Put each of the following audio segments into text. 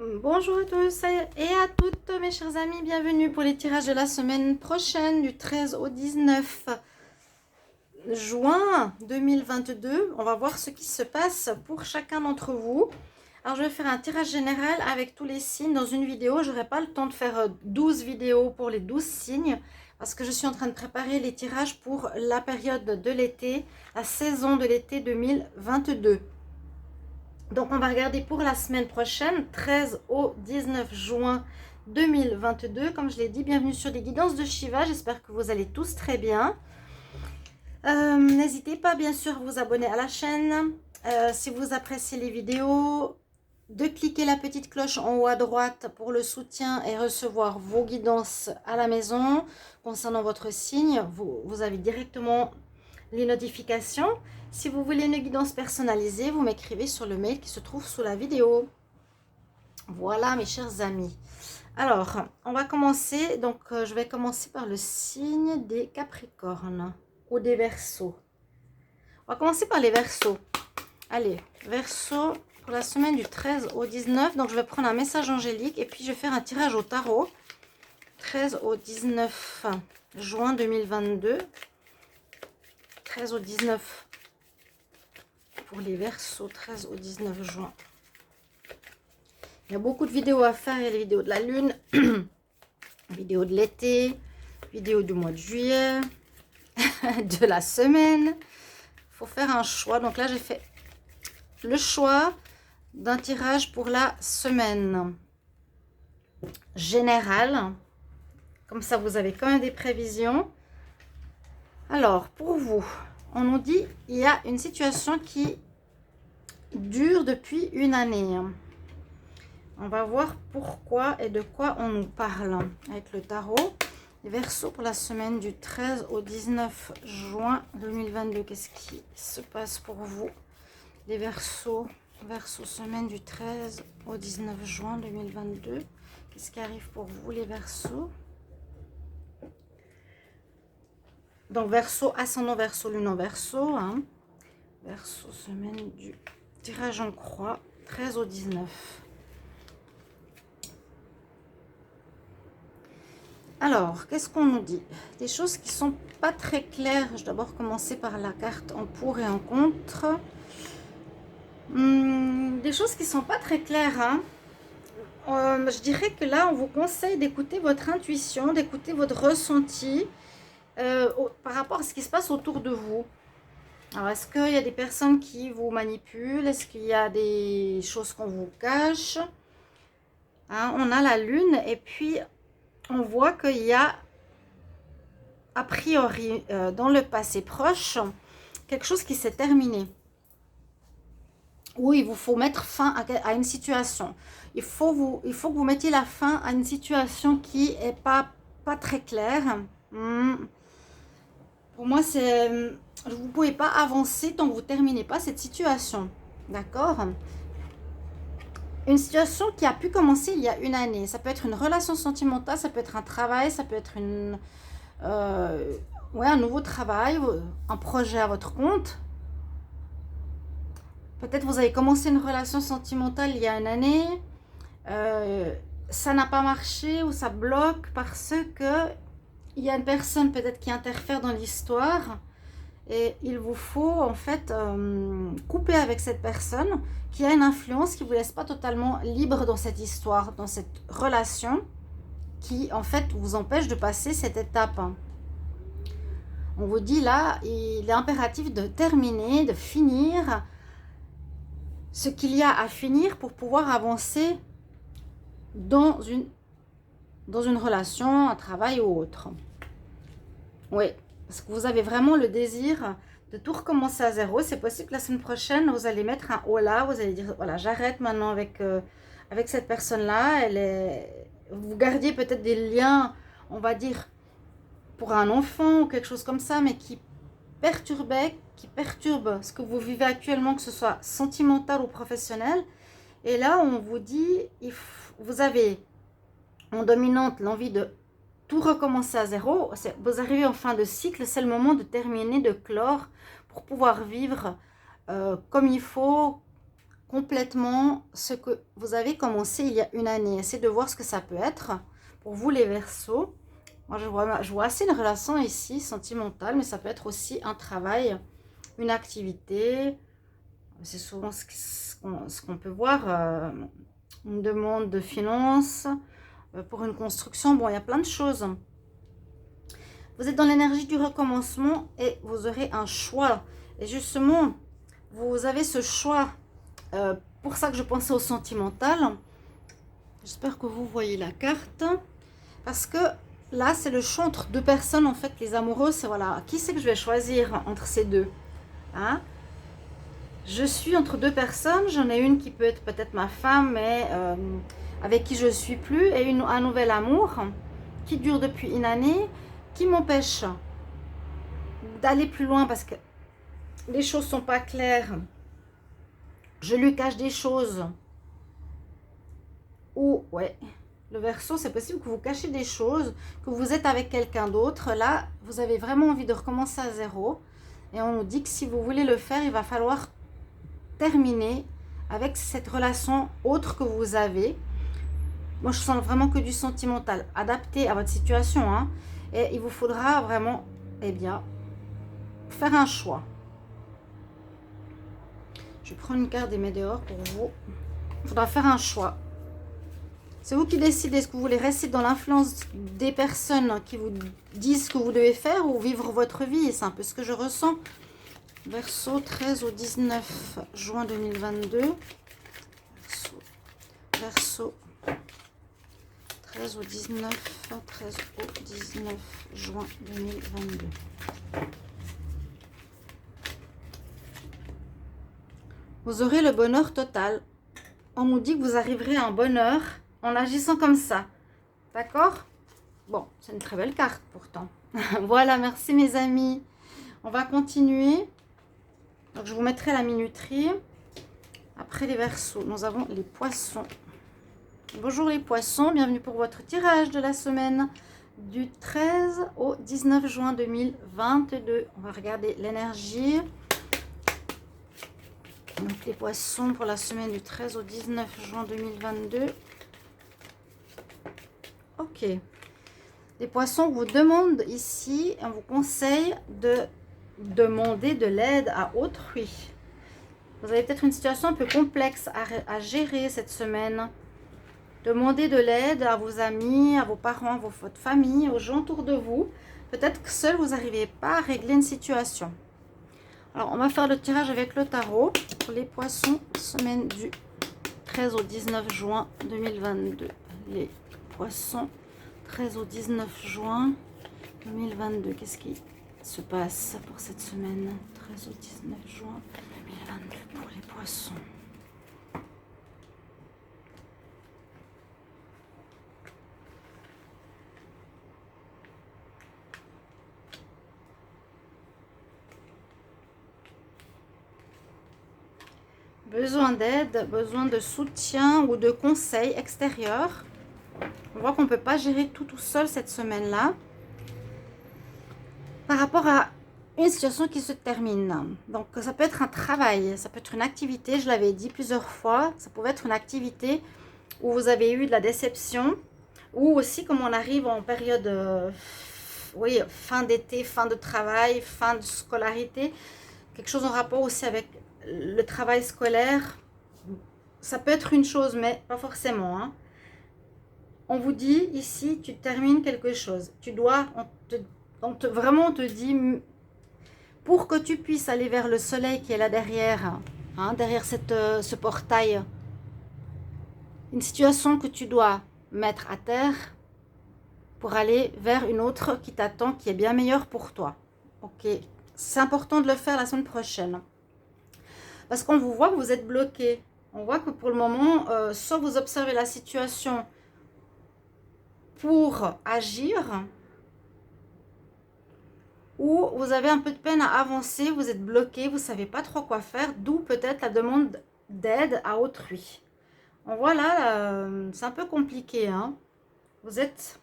Bonjour à tous et à toutes mes chers amis, bienvenue pour les tirages de la semaine prochaine du 13 au 19 juin 2022. On va voir ce qui se passe pour chacun d'entre vous. Alors je vais faire un tirage général avec tous les signes dans une vidéo. Je n'aurai pas le temps de faire 12 vidéos pour les 12 signes parce que je suis en train de préparer les tirages pour la période de l'été, la saison de l'été 2022. Donc, on va regarder pour la semaine prochaine, 13 au 19 juin 2022. Comme je l'ai dit, bienvenue sur les guidances de Shiva. J'espère que vous allez tous très bien. N'hésitez pas, bien sûr, à vous abonner à la chaîne. Si vous appréciez les vidéos, de cliquer la petite cloche en haut à droite pour le soutien et recevoir vos guidances à la maison. Concernant votre signe, vous avez directement les notifications. Si vous voulez une guidance personnalisée, vous m'écrivez sur le mail qui se trouve sous la vidéo. Voilà mes chers amis. Alors, on va commencer. Donc, je vais commencer par le signe des Capricornes ou des Verseaux. On va commencer par les Verseaux. Allez, Verseaux pour la semaine du 13 au 19. Donc, je vais prendre un message angélique et puis je vais faire un tirage au tarot. 13 au 19 juin 2022. 13 au 19 pour les Verseaux, 13 au 19 juin. Il y a beaucoup de vidéos à faire. Il y a les vidéos de la lune, vidéos de l'été, vidéos du mois de juillet, de la semaine. Il faut faire un choix. Donc là, j'ai fait le choix d'un tirage pour la semaine générale. Comme ça, vous avez quand même des prévisions. Alors, pour vous, on nous dit il y a une situation qui dure depuis une année. On va voir pourquoi et de quoi on nous parle avec le tarot. Les Verseaux pour la semaine du 13 au 19 juin 2022. Qu'est-ce qui se passe pour vous? Les Verseaux, semaine du 13 au 19 juin 2022. Qu'est-ce qui arrive pour vous les Verseaux? Donc, Verseau, ascendant Verseau, lune en Verseau. Hein. Verseau, semaine du tirage en croix, 13 au 19. Alors, qu'est-ce qu'on nous dit? Des choses qui sont pas très claires. Je vais d'abord commencer par la carte en pour et en contre. Des choses qui sont pas très claires. Hein. Je dirais que là, on vous conseille d'écouter votre intuition, d'écouter votre ressenti. Par rapport à ce qui se passe autour de vous. Alors, est-ce qu'il y a des personnes qui vous manipulent? Est-ce qu'il y a des choses qu'on vous cache? Hein, on a la lune et puis on voit qu'il y a, a priori, dans le passé proche, quelque chose qui s'est terminé. Où il vous faut mettre fin à une situation. Il faut que vous mettiez la fin à une situation qui n'est pas très claire. Pour moi, vous ne pouvez pas avancer tant que vous ne terminez pas cette situation. D'accord? Une situation qui a pu commencer il y a une année. Ça peut être une relation sentimentale, ça peut être un travail, ça peut être un nouveau travail, un projet à votre compte. Peut-être vous avez commencé une relation sentimentale il y a une année. Ça n'a pas marché ou ça bloque parce que il y a une personne peut-être qui interfère dans l'histoire et il vous faut en fait couper avec cette personne qui a une influence qui ne vous laisse pas totalement libre dans cette histoire, dans cette relation qui en fait vous empêche de passer cette étape. On vous dit là, il est impératif de terminer, de finir ce qu'il y a à finir pour pouvoir avancer dans une relation, un travail ou autre. Oui, parce que vous avez vraiment le désir de tout recommencer à zéro. C'est possible que la semaine prochaine, vous allez mettre un holà, vous allez dire, voilà, j'arrête maintenant avec cette personne-là. Vous gardiez peut-être des liens, on va dire, pour un enfant ou quelque chose comme ça, mais qui perturbe ce que vous vivez actuellement, que ce soit sentimental ou professionnel. Et là, on vous dit, vous avez en dominante l'envie de tout recommencer à zéro. Vous arrivez en fin de cycle, c'est le moment de terminer, de clore, pour pouvoir vivre comme il faut, complètement ce que vous avez commencé il y a une année. Essayez de voir ce que ça peut être pour vous les Verseaux. Moi, je vois assez une relation ici sentimentale, mais ça peut être aussi un travail, une activité. C'est souvent ce qu'on peut voir, une demande de finances, pour une construction. Bon, il y a plein de choses. Vous êtes dans l'énergie du recommencement et vous aurez un choix. Et justement, vous avez ce choix. Pour ça que je pensais au sentimental. J'espère que vous voyez la carte. Parce que là, c'est le choix entre deux personnes. En fait, les amoureux, c'est voilà. Qui c'est que je vais choisir entre ces deux, hein? Je suis entre deux personnes. J'en ai une qui peut être peut-être ma femme, mais avec qui je ne suis plus. Et un nouvel amour qui dure depuis une année, qui m'empêche d'aller plus loin parce que les choses ne sont pas claires. Je lui cache des choses. Ou, ouais, le Verseau, c'est possible que vous cachez des choses, que vous êtes avec quelqu'un d'autre. Là, vous avez vraiment envie de recommencer à zéro. Et on nous dit que si vous voulez le faire, il va falloir terminer avec cette relation autre que vous avez. Moi, je sens vraiment que du sentimental, adapté à votre situation, hein. Et il vous faudra vraiment, eh bien, faire un choix. Je prends une carte des météores pour vous. Il faudra faire un choix. C'est vous qui décidez. Est-ce que vous voulez rester dans l'influence des personnes qui vous disent ce que vous devez faire ou vivre votre vie? C'est un peu ce que je ressens. Verseau, 13 au 19 juin 2022. Verseau, 13 au 19 juin 2022. Vous aurez le bonheur total. On nous dit que vous arriverez à un bonheur en agissant comme ça. D'accord? Bon, c'est une très belle carte pourtant. Voilà, merci mes amis. On va continuer. Donc, je vous mettrai la minuterie. Après les Verseaux, nous avons les Poissons. Bonjour les Poissons, bienvenue pour votre tirage de la semaine du 13 au 19 juin 2022. On va regarder l'énergie. Donc les Poissons pour la semaine du 13 au 19 juin 2022. Ok. Les Poissons vous demandent ici, on vous conseille de demander de l'aide à autrui. Vous avez peut-être une situation un peu complexe à gérer cette semaine. Demandez de l'aide à vos amis, à vos parents, à votre famille, aux gens autour de vous. Peut-être que seul vous n'arrivez pas à régler une situation. Alors, on va faire le tirage avec le tarot pour les Poissons, semaine du 13 au 19 juin 2022. Les Poissons, 13 au 19 juin 2022. Qu'est-ce qui se passe pour cette semaine? 13 au 19 juin 2022 pour les Poissons. Besoin d'aide, besoin de soutien ou de conseils extérieurs. On voit qu'on ne peut pas gérer tout seul cette semaine-là. Par rapport à une situation qui se termine. Donc, ça peut être un travail, ça peut être une activité, je l'avais dit plusieurs fois. Ça pouvait être une activité où vous avez eu de la déception. Ou aussi, comme on arrive en période, oui, fin d'été, fin de travail, fin de scolarité. Quelque chose en rapport aussi avec le travail scolaire. Ça peut être une chose, mais pas forcément, hein. On vous dit ici, tu termines quelque chose. Tu dois, vraiment on te dit, pour que tu puisses aller vers le soleil qui est là derrière, hein, derrière ce portail, une situation que tu dois mettre à terre pour aller vers une autre qui t'attend, qui est bien meilleure pour toi. Ok, c'est important de le faire la semaine prochaine. Parce qu'on vous voit que vous êtes bloqué. On voit que pour le moment, soit vous observez la situation pour agir, ou vous avez un peu de peine à avancer, vous êtes bloqué, vous ne savez pas trop quoi faire, d'où peut-être la demande d'aide à autrui. On voit là, c'est un peu compliqué, hein. Vous n'êtes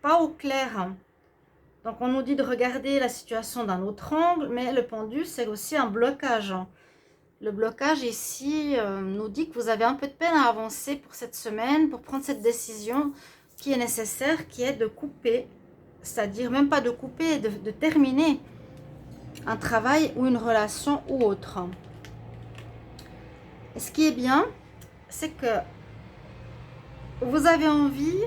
pas au clair, hein. Donc on nous dit de regarder la situation d'un autre angle, mais le pendu, c'est aussi un blocage, hein. Le blocage ici nous dit que vous avez un peu de peine à avancer pour cette semaine, pour prendre cette décision qui est nécessaire, qui est de couper, c'est-à-dire même pas de couper, de terminer un travail ou une relation ou autre. Et ce qui est bien, c'est que vous avez envie,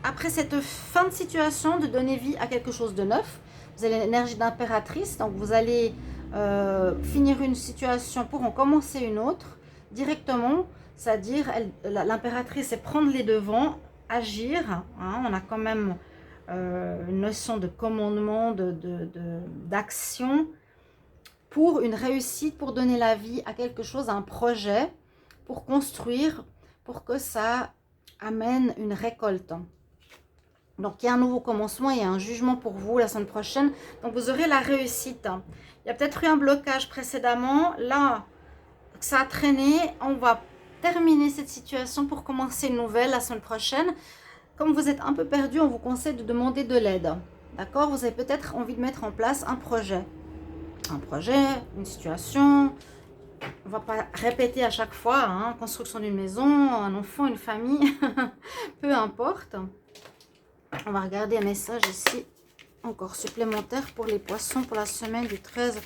après cette fin de situation, de donner vie à quelque chose de neuf. Vous avez l'énergie d'impératrice, donc vous allez finir une situation pour en commencer une autre directement, c'est-à-dire l'impératrice c'est prendre les devants, agir, hein, on a quand même une notion de commandement, d'action pour une réussite, pour donner la vie à quelque chose, à un projet, pour construire, pour que ça amène une récolte. Donc, il y a un nouveau commencement, il y a un jugement pour vous la semaine prochaine. Donc, vous aurez la réussite. Il y a peut-être eu un blocage précédemment. Là, ça a traîné. On va terminer cette situation pour commencer une nouvelle la semaine prochaine. Comme vous êtes un peu perdu, on vous conseille de demander de l'aide. D'accord? Vous avez peut-être envie de mettre en place un projet. Un projet, une situation. On ne va pas répéter à chaque fois. Hein, construction d'une maison, un enfant, une famille. Peu importe. On va regarder un message ici, encore supplémentaire pour les poissons pour la semaine du 13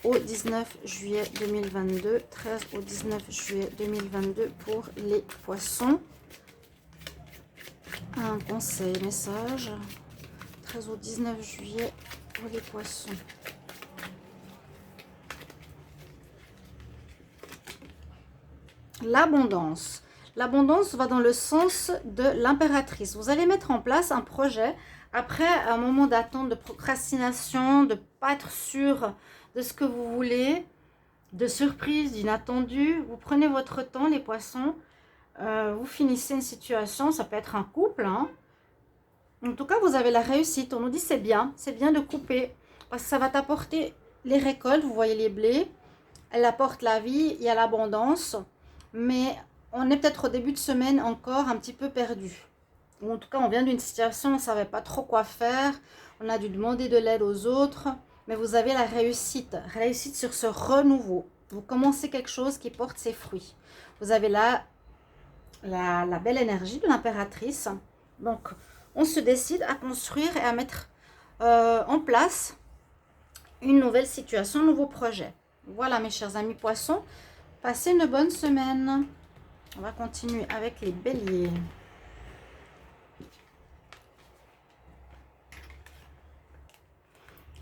au 19 juillet 2022. 13 au 19 juillet 2022 pour les poissons. Un conseil, message. 13 au 19 juillet pour les poissons. L'abondance. L'abondance va dans le sens de l'impératrice. Vous allez mettre en place un projet après un moment d'attente, de procrastination, de ne pas être sûr de ce que vous voulez, de surprise, d'inattendu. Vous prenez votre temps, les poissons. Vous finissez une situation, ça peut être un couple. Hein. En tout cas, vous avez la réussite. On nous dit c'est bien de couper parce que ça va t'apporter les récoltes. Vous voyez les blés, elle apporte la vie, il y a l'abondance, mais on est peut-être au début de semaine encore un petit peu perdu. Ou en tout cas, on vient d'une situation, on ne savait pas trop quoi faire. On a dû demander de l'aide aux autres. Mais vous avez la réussite. Réussite sur ce renouveau. Vous commencez quelque chose qui porte ses fruits. Vous avez la belle énergie de l'impératrice. Donc, on se décide à construire et à mettre en place une nouvelle situation, un nouveau projet. Voilà, mes chers amis poissons. Passez une bonne semaine. On va continuer avec les béliers.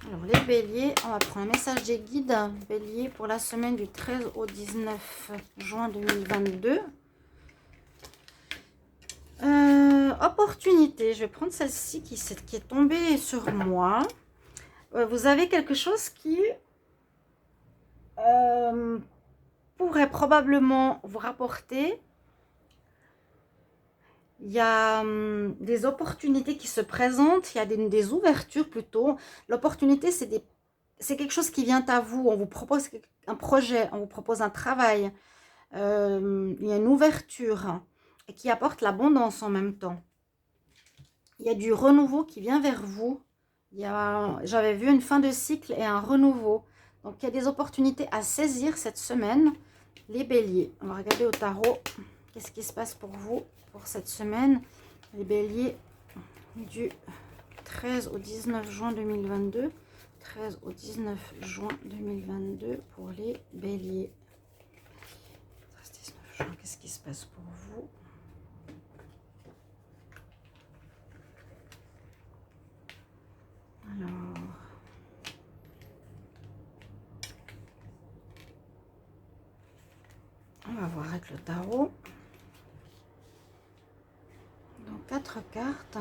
Alors, les béliers, on va prendre un message des guides. Bélier pour la semaine du 13 au 19 juin 2022. Opportunité. Je vais prendre celle-ci qui est tombée sur moi. Vous avez quelque chose qui pourrait probablement vous rapporter. Il y a des opportunités qui se présentent, il y a des ouvertures plutôt. L'opportunité, c'est quelque chose qui vient à vous. On vous propose un projet, on vous propose un travail. Il y a une ouverture et qui apporte l'abondance en même temps. Il y a du renouveau qui vient vers vous. J'avais vu une fin de cycle et un renouveau. Donc, il y a des opportunités à saisir cette semaine. Les béliers, on va regarder au tarot. Qu'est-ce qui se passe pour vous pour cette semaine? Les béliers du 13 au 19 juin 2022. 13 au 19 juin 2022 pour les béliers. 13-19 juin, qu'est-ce qui se passe pour vous? Alors... on va voir avec le tarot. Donc 4 cartes.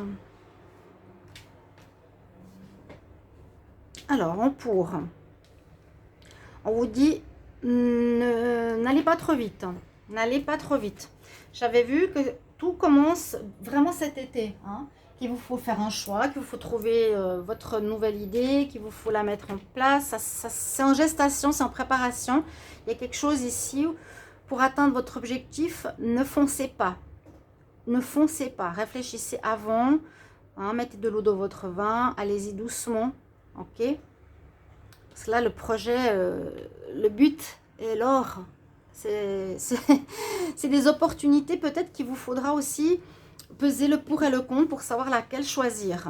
Alors, en pour, on vous dit, n'allez pas trop vite. N'allez pas trop vite. J'avais vu que tout commence vraiment cet été. Hein, qu'il vous faut faire un choix, qu'il vous faut trouver votre nouvelle idée, qu'il vous faut la mettre en place. C'est en gestation, c'est en préparation. Il y a quelque chose ici où, pour atteindre votre objectif, ne foncez pas. Ne foncez pas. Réfléchissez avant. Hein, mettez de l'eau dans votre vin. Allez-y doucement. Ok? Parce que là, le projet, le but et l'or. C'est des opportunités peut-être qu'il vous faudra aussi peser le pour et le contre pour savoir laquelle choisir.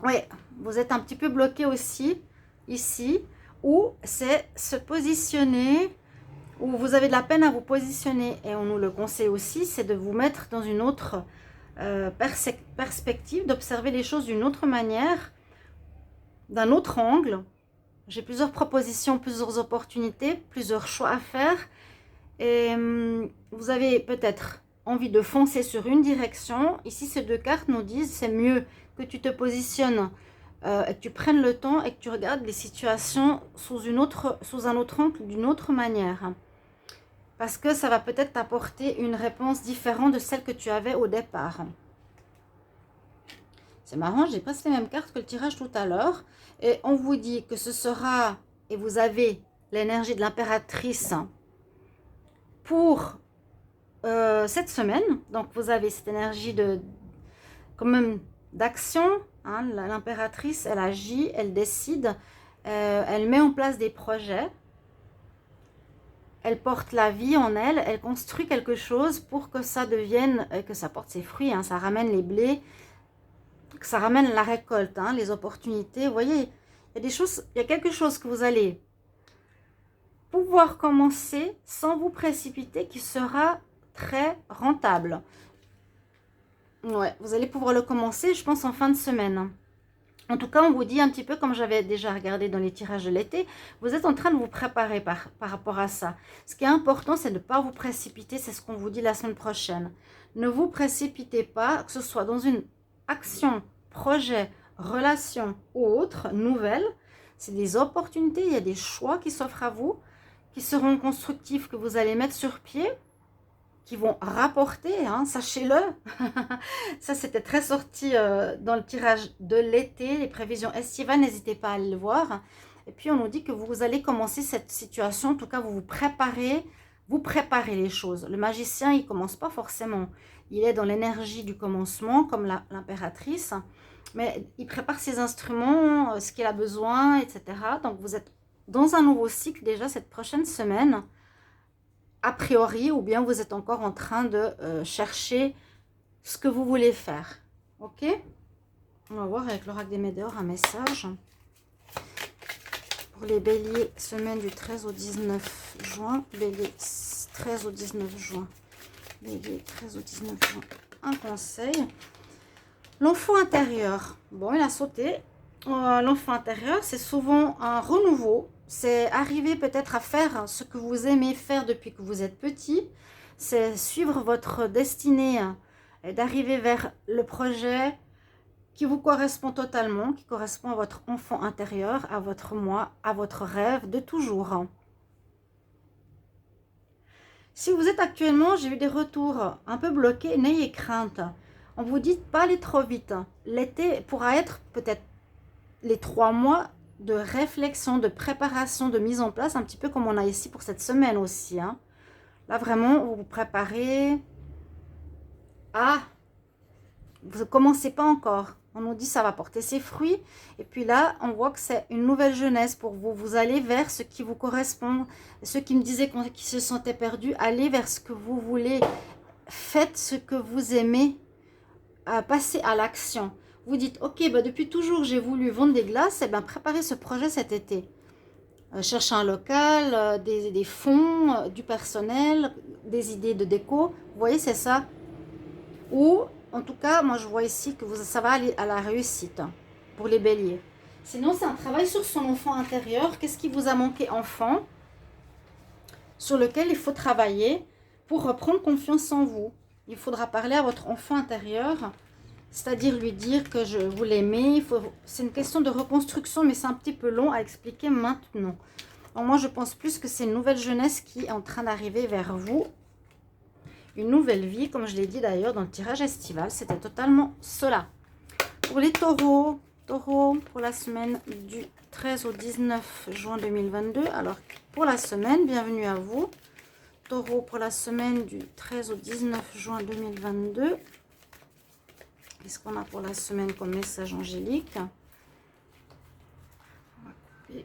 Oui, vous êtes un petit peu bloqué aussi ici, où c'est se positionner, où vous avez de la peine à vous positionner. Et on nous le conseille aussi, c'est de vous mettre dans une autre perspective, d'observer les choses d'une autre manière, d'un autre angle. J'ai plusieurs propositions, plusieurs opportunités, plusieurs choix à faire. Et vous avez peut-être envie de foncer sur une direction. Ici, ces deux cartes nous disent c'est mieux que tu te positionnes et que tu prennes le temps et que tu regardes les situations sous un autre angle, d'une autre manière. Parce que ça va peut-être t'apporter une réponse différente de celle que tu avais au départ. C'est marrant, j'ai presque les mêmes cartes que le tirage tout à l'heure. Et on vous dit que ce sera, et vous avez l'énergie de l'impératrice pour cette semaine. Donc vous avez cette énergie de quand même d'action. Hein, l'impératrice, elle agit, elle décide, elle met en place des projets. Elle porte la vie en elle, elle construit quelque chose pour que ça devienne, que ça porte ses fruits, hein, ça ramène les blés, que ça ramène la récolte, hein, les opportunités. Vous voyez, il y a des choses, il y a quelque chose que vous allez pouvoir commencer sans vous précipiter qui sera très rentable. Ouais, vous allez pouvoir le commencer, je pense, en fin de semaine. En tout cas, on vous dit un petit peu, comme j'avais déjà regardé dans les tirages de l'été, vous êtes en train de vous préparer par rapport à ça. Ce qui est important, c'est de ne pas vous précipiter, c'est ce qu'on vous dit la semaine prochaine. Ne vous précipitez pas, que ce soit dans une action, projet, relation ou autre, nouvelle. C'est des opportunités, il y a des choix qui s'offrent à vous, qui seront constructifs, que vous allez mettre sur pied, qui vont rapporter, hein, sachez-le. Ça, c'était très sorti dans le tirage de l'été, les prévisions estivales, n'hésitez pas à aller le voir. Et puis, on nous dit que vous allez commencer cette situation, en tout cas, vous préparez les choses. Le magicien, il ne commence pas forcément. Il est dans l'énergie du commencement, comme l'impératrice, mais il prépare ses instruments, ce qu'il a besoin, etc. Donc, vous êtes dans un nouveau cycle déjà cette prochaine semaine, a priori, ou bien vous êtes encore en train de chercher ce que vous voulez faire. Ok? On va voir avec l'oracle des Médéors un message pour les béliers, semaine du 13 au 19 juin. Bélier, 13 au 19 juin. Bélier, 13 au 19 juin. Un conseil. L'enfant intérieur. Bon, il a sauté. L'enfant intérieur, c'est souvent un renouveau. C'est arriver peut-être à faire ce que vous aimez faire depuis que vous êtes petit. C'est suivre votre destinée et d'arriver vers le projet qui vous correspond totalement, qui correspond à votre enfant intérieur, à votre moi, à votre rêve de toujours. Si vous êtes actuellement, j'ai eu des retours un peu bloqués, n'ayez crainte. On vous dit de pas aller trop vite. L'été pourra être peut-être les 3 mois de réflexion, de préparation, de mise en place, un petit peu comme on a ici pour cette semaine aussi. Hein. Là, vraiment, vous vous préparez à... Vous ne commencez pas encore. On nous dit que ça va porter ses fruits. Et puis là, on voit que c'est une nouvelle jeunesse pour vous. Vous allez vers ce qui vous correspond. Ceux qui me disaient qu'ils se sentaient perdus, allez vers ce que vous voulez. Faites ce que vous aimez. Passez à l'action. Vous dites, ok, bah depuis toujours, j'ai voulu vendre des glaces. Et bien, préparez ce projet cet été. Cherchez un local, des fonds, du personnel, des idées de déco. Vous voyez, c'est ça. Ou... En tout cas, moi, je vois ici que ça va aller à la réussite pour les béliers. Sinon, c'est un travail sur son enfant intérieur. Qu'est-ce qui vous a manqué enfant? Sur lequel il faut travailler pour reprendre confiance en vous. Il faudra parler à votre enfant intérieur, c'est-à-dire lui dire que vous l'aimez. C'est une question de reconstruction, mais c'est un petit peu long à expliquer maintenant. Alors, moi, je pense plus que c'est une nouvelle jeunesse qui est en train d'arriver vers vous. Une nouvelle vie, comme je l'ai dit d'ailleurs dans le tirage estival, c'était totalement cela. Pour les taureaux, pour la semaine du 13 au 19 juin 2022. Alors, pour la semaine, bienvenue à vous. Taureau, pour la semaine du 13 au 19 juin 2022. Qu'est-ce qu'on a pour la semaine comme message angélique? On va couper.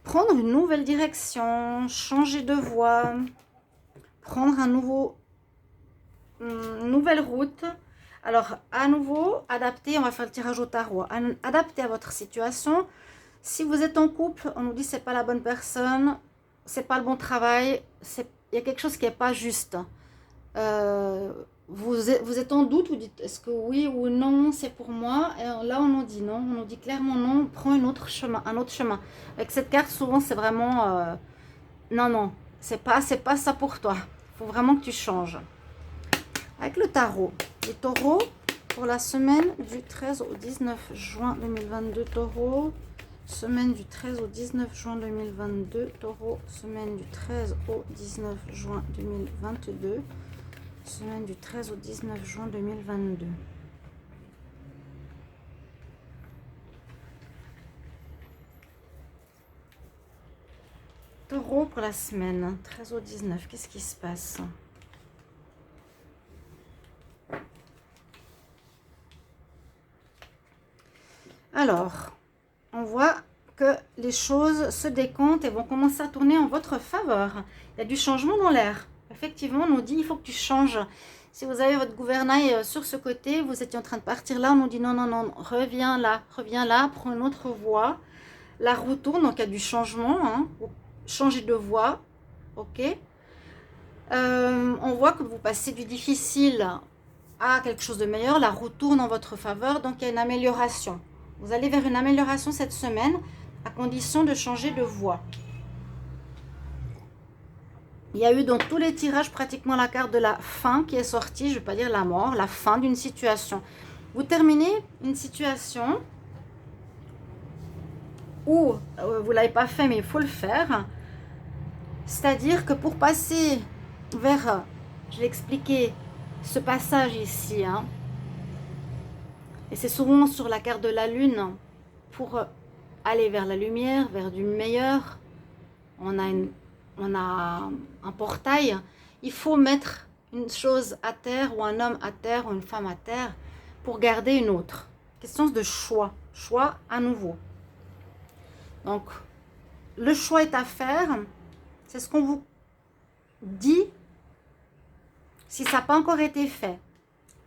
prendre une nouvelle direction, changer de voie, prendre une nouvelle route. Alors, à nouveau, adapter, on va faire le tirage au tarot, adapter à votre situation. Si vous êtes en couple, on nous dit que ce n'est pas la bonne personne, c'est pas le bon travail, il y a quelque chose qui n'est pas juste. Vous êtes en doute, vous dites est-ce que oui ou non c'est pour moi. Et là on nous dit non, on nous dit clairement non, prends un autre chemin. Avec cette carte souvent c'est vraiment non, c'est pas ça pour toi, il faut vraiment que tu changes. Avec le tarot, les taureaux pour la semaine du 13 au 19 juin 2022, taureau. Semaine du 13 au 19 juin 2022, taureau. Semaine du 13 au 19 juin 2022. Semaine du 13 au 19 juin 2022. Taureau pour la semaine 13 au 19. Qu'est-ce qui se passe? Alors, on voit que les choses se décomptent et vont commencer à tourner en votre faveur. Il y a du changement dans l'air. Effectivement, on nous dit il faut que tu changes. Si vous avez votre gouvernail sur ce côté, vous étiez en train de partir là, on nous dit non, reviens là, prends une autre voie. La roue tourne, donc il y a du changement. Hein. Changer de voie, ok. On voit que vous passez du difficile à quelque chose de meilleur. La roue tourne en votre faveur, donc il y a une amélioration. Vous allez vers une amélioration cette semaine, à condition de changer de voie. Il y a eu dans tous les tirages pratiquement la carte de la fin qui est sortie, je ne vais pas dire la mort, la fin d'une situation. Vous terminez une situation où vous ne l'avez pas fait mais il faut le faire. C'est-à-dire que pour passer vers, je l'ai expliqué, ce passage ici, hein, et c'est souvent sur la carte de la lune, pour aller vers la lumière, vers du meilleur, on a un portail, il faut mettre une chose à terre, ou un homme à terre, ou une femme à terre, pour garder une autre. Question de choix à nouveau. Donc, le choix est à faire, c'est ce qu'on vous dit. Si ça n'a pas encore été fait,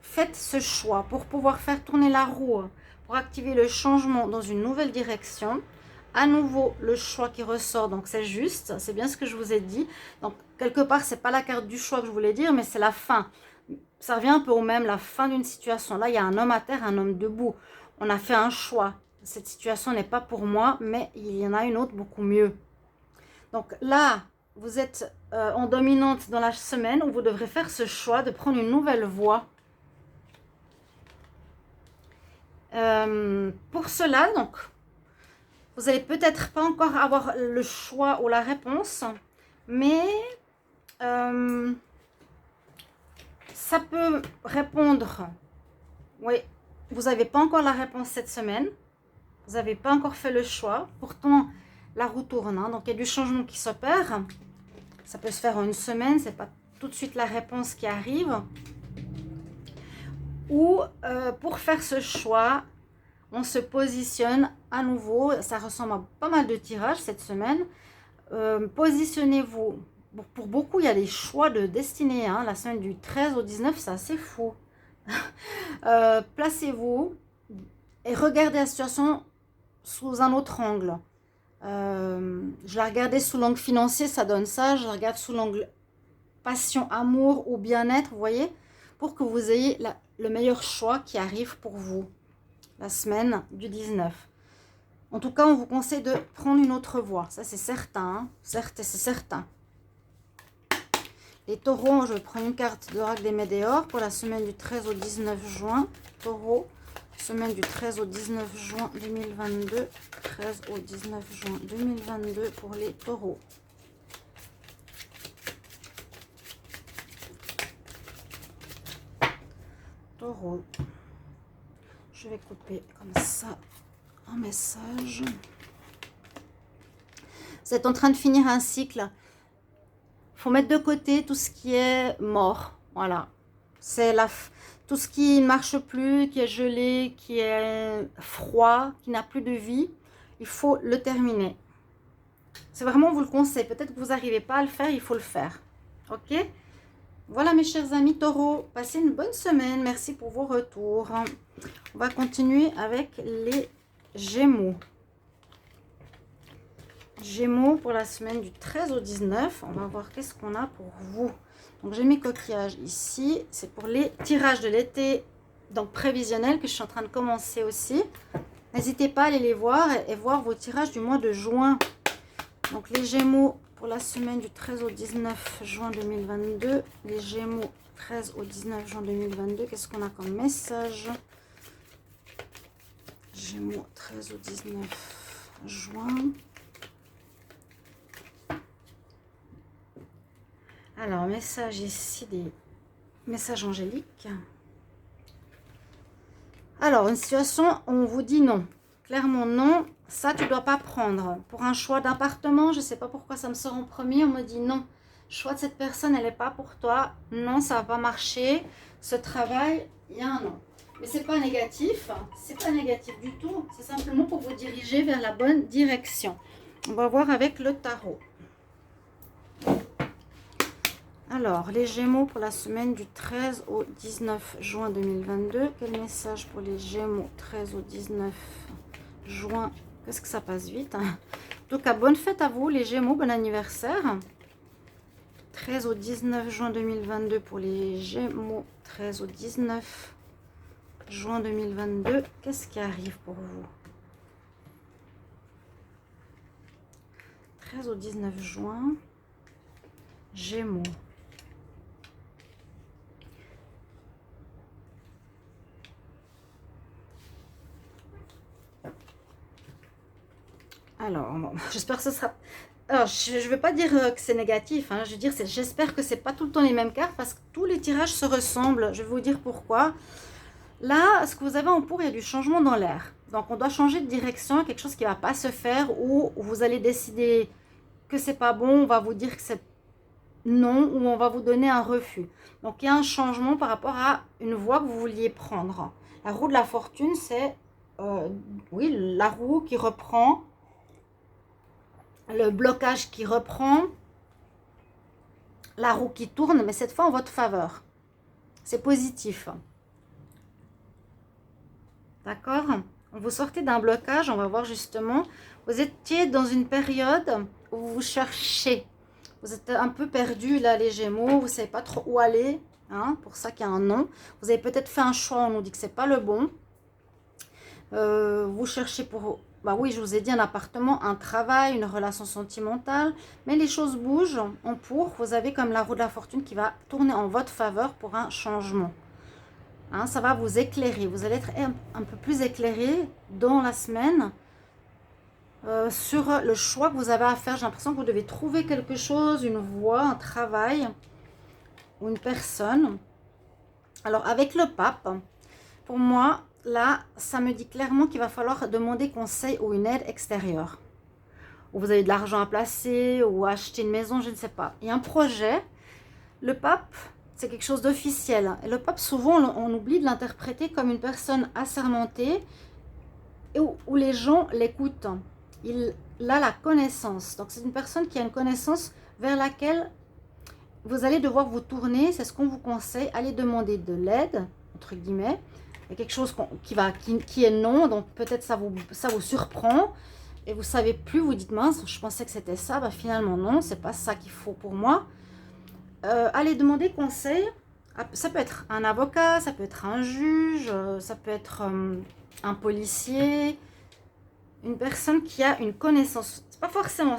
faites ce choix pour pouvoir faire tourner la roue, pour activer le changement dans une nouvelle direction. À nouveau, le choix qui ressort, donc c'est juste, c'est bien ce que je vous ai dit. Donc, quelque part, c'est pas la carte du choix que je voulais dire, mais c'est la fin. Ça revient un peu au même, la fin d'une situation. Là, il y a un homme à terre, un homme debout. On a fait un choix. Cette situation n'est pas pour moi, mais il y en a une autre beaucoup mieux. Donc là, vous êtes en dominante dans la semaine où vous devrez faire ce choix de prendre une nouvelle voie. Pour cela, donc, vous n'allez peut-être pas encore avoir le choix ou la réponse, mais ça peut répondre. Oui, vous n'avez pas encore la réponse cette semaine, vous n'avez pas encore fait le choix, pourtant la roue tourne, hein, donc il y a du changement qui s'opère. Ça peut se faire en une semaine, c'est pas tout de suite la réponse qui arrive. Ou pour faire ce choix, on se positionne à nouveau. Ça ressemble à pas mal de tirages cette semaine. Positionnez-vous. Pour beaucoup, il y a des choix de destinée. Hein. La semaine du 13 au 19, c'est assez fou. Placez-vous et regardez la situation sous un autre angle. Je la regardais sous l'angle financier, ça donne ça. Je la regarde sous l'angle passion, amour ou bien-être, vous voyez, pour que vous ayez le meilleur choix qui arrive pour vous la semaine du 19. En tout cas, on vous conseille de prendre une autre voie. Ça, c'est certain. Hein. C'est certain. Les taureaux, je vais prendre une carte d'oracle des Médéors pour la semaine du 13 au 19 juin. Taureau, semaine du 13 au 19 juin 2022. 13 au 19 juin 2022 pour les taureaux. Taureau. Je vais couper comme ça un message. Vous êtes en train de finir un cycle. Il faut mettre de côté tout ce qui est mort. Voilà. C'est tout ce qui ne marche plus, qui est gelé, qui est froid, qui n'a plus de vie. Il faut le terminer. C'est vraiment, on vous le conseille. Peut-être que vous n'arrivez pas à le faire, il faut le faire. Ok? Voilà mes chers amis taureaux, passez une bonne semaine. Merci pour vos retours. On va continuer avec les Gémeaux. Gémeaux pour la semaine du 13 au 19. On va voir qu'est-ce qu'on a pour vous. Donc j'ai mes coquillages ici. C'est pour les tirages de l'été, donc prévisionnels, que je suis en train de commencer aussi. N'hésitez pas à aller les voir et voir vos tirages du mois de juin. Donc les Gémeaux pour la semaine du 13 au 19 juin 2022. Les Gémeaux 13 au 19 juin 2022. Qu'est-ce qu'on a comme message? Gémeaux 13 au 19 juin. Alors, message ici, des messages angéliques. Alors, une situation où on vous dit non. Clairement non, ça tu ne dois pas prendre. Pour un choix d'appartement, je ne sais pas pourquoi ça me sort en premier, on me dit non. Le choix de cette personne, elle n'est pas pour toi. Non, ça ne va pas marcher. Ce travail, il y a un non. Mais ce n'est pas négatif, c'est pas négatif du tout. C'est simplement pour vous diriger vers la bonne direction. On va voir avec le tarot. Alors, les Gémeaux pour la semaine du 13 au 19 juin 2022. Quel message pour les Gémeaux 13 au 19 juin? Qu'est-ce que ça passe vite, hein? En tout cas, bonne fête à vous les Gémeaux, bon anniversaire. 13 au 19 juin 2022 pour les Gémeaux. 13 au 19 juin 2022. Qu'est-ce qui arrive pour vous? 13 au 19 juin. Gémeaux. Alors, bon, j'espère que ce sera... Alors, je ne vais pas dire que c'est négatif, hein. Je veux dire, j'espère que ce n'est pas tout le temps les mêmes cartes parce que tous les tirages se ressemblent. Je vais vous dire pourquoi. Là, ce que vous avez en pour, il y a du changement dans l'air. Donc, on doit changer de direction, quelque chose qui ne va pas se faire ou vous allez décider que c'est pas bon, on va vous dire que c'est non ou on va vous donner un refus. Donc, il y a un changement par rapport à une voie que vous vouliez prendre. La roue de la fortune, c'est, oui, la roue qui reprend. Le blocage qui reprend, la roue qui tourne, mais cette fois en votre faveur. C'est positif. D'accord? Vous sortez d'un blocage, on va voir justement. Vous étiez dans une période où vous cherchez. Vous êtes un peu perdu là, les Gémeaux. Vous ne savez pas trop où aller. Hein, pour ça qu'il y a un non. Vous avez peut-être fait un choix, on nous dit que ce n'est pas le bon. Vous cherchez pour... Bah oui, je vous ai dit un appartement, un travail, une relation sentimentale. Mais les choses bougent en pour. Vous avez comme la roue de la fortune qui va tourner en votre faveur pour un changement. Hein, ça va vous éclairer. Vous allez être un peu plus éclairé dans la semaine sur le choix que vous avez à faire. J'ai l'impression que vous devez trouver quelque chose, une voie, un travail ou une personne. Alors avec le pape, pour moi... Là, ça me dit clairement qu'il va falloir demander conseil ou une aide extérieure. Ou vous avez de l'argent à placer, ou acheter une maison, je ne sais pas. Il y a un projet. Le pape, c'est quelque chose d'officiel. Et le pape, souvent, on oublie de l'interpréter comme une personne assermentée et où les gens l'écoutent. Il a la connaissance. Donc, c'est une personne qui a une connaissance vers laquelle vous allez devoir vous tourner. C'est ce qu'on vous conseille. Allez demander de l'aide, entre guillemets. Il y a quelque chose qui est non, donc peut-être ça vous surprend et vous savez plus, vous dites mince, je pensais que c'était ça, bah finalement non, c'est pas ça qu'il faut pour moi. Allez demander conseil, ça peut être un avocat, ça peut être un juge, ça peut être un policier, une personne qui a une connaissance, c'est pas forcément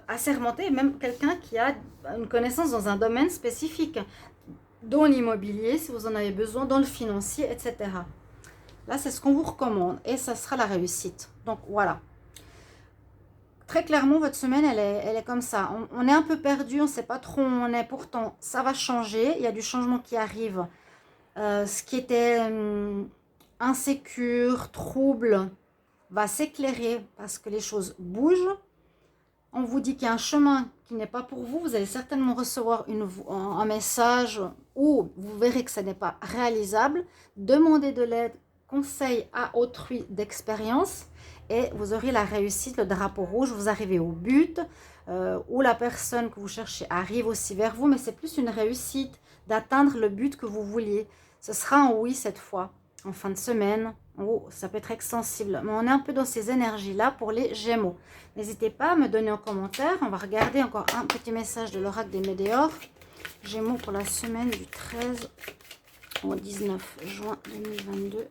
assermenté, même quelqu'un qui a une connaissance dans un domaine spécifique. Dans l'immobilier, si vous en avez besoin, dans le financier, etc. Là, c'est ce qu'on vous recommande et ça sera la réussite. Donc, voilà. Très clairement, votre semaine, elle est comme ça. On est un peu perdu, on ne sait pas trop où on est. Pourtant, ça va changer. Il y a du changement qui arrive. Ce qui était insécure, trouble, va s'éclairer parce que les choses bougent. On vous dit qu'il y a un chemin qui n'est pas pour vous. Vous allez certainement recevoir un message où vous verrez que ce n'est pas réalisable. Demandez de l'aide, conseil à autrui d'expérience et vous aurez la réussite, le drapeau rouge, vous arrivez au but, ou la personne que vous cherchez arrive aussi vers vous, mais c'est plus une réussite d'atteindre le but que vous vouliez. Ce sera un oui cette fois, en fin de semaine. Oh, ça peut être extensible, mais on est un peu dans ces énergies-là pour les Gémeaux. N'hésitez pas à me donner en commentaire. On va regarder encore un petit message de l'oracle des Météores. Gémeaux pour la semaine du 13 au 19 juin 2022.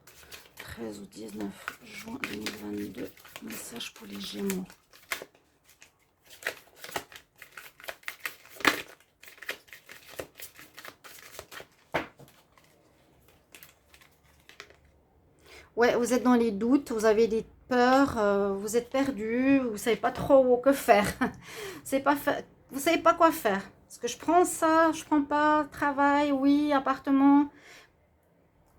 13 au 19 juin 2022. Message pour les Gémeaux. Ouais, vous êtes dans les doutes, vous avez des peurs, vous êtes perdu, vous ne savez pas trop que faire. Vous savez pas quoi faire. Est-ce que je prends ça, je prends pas, travail, oui, appartement.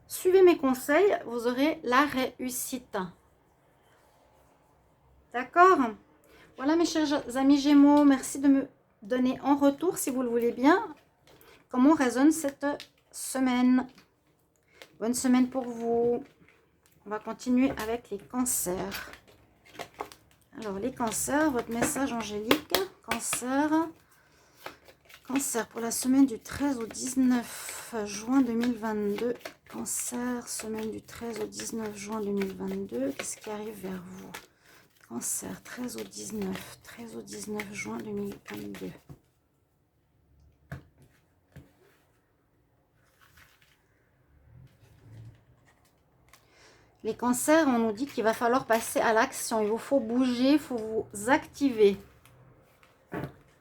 Suivez mes conseils, vous aurez la réussite. D'accord? Voilà mes chers amis Gémeaux, merci de me donner en retour, si vous le voulez bien, comment résonne cette semaine. Bonne semaine pour vous. On va continuer avec les cancers. Alors, les cancers, votre message angélique. Cancer. Cancer pour la semaine du 13 au 19 juin 2022. Cancer, semaine du 13 au 19 juin 2022. Qu'est-ce qui arrive vers vous? Cancer, 13 au 19. 13 au 19 juin 2022. Les cancers, on nous dit qu'il va falloir passer à l'action. Il vous faut bouger, il faut vous activer.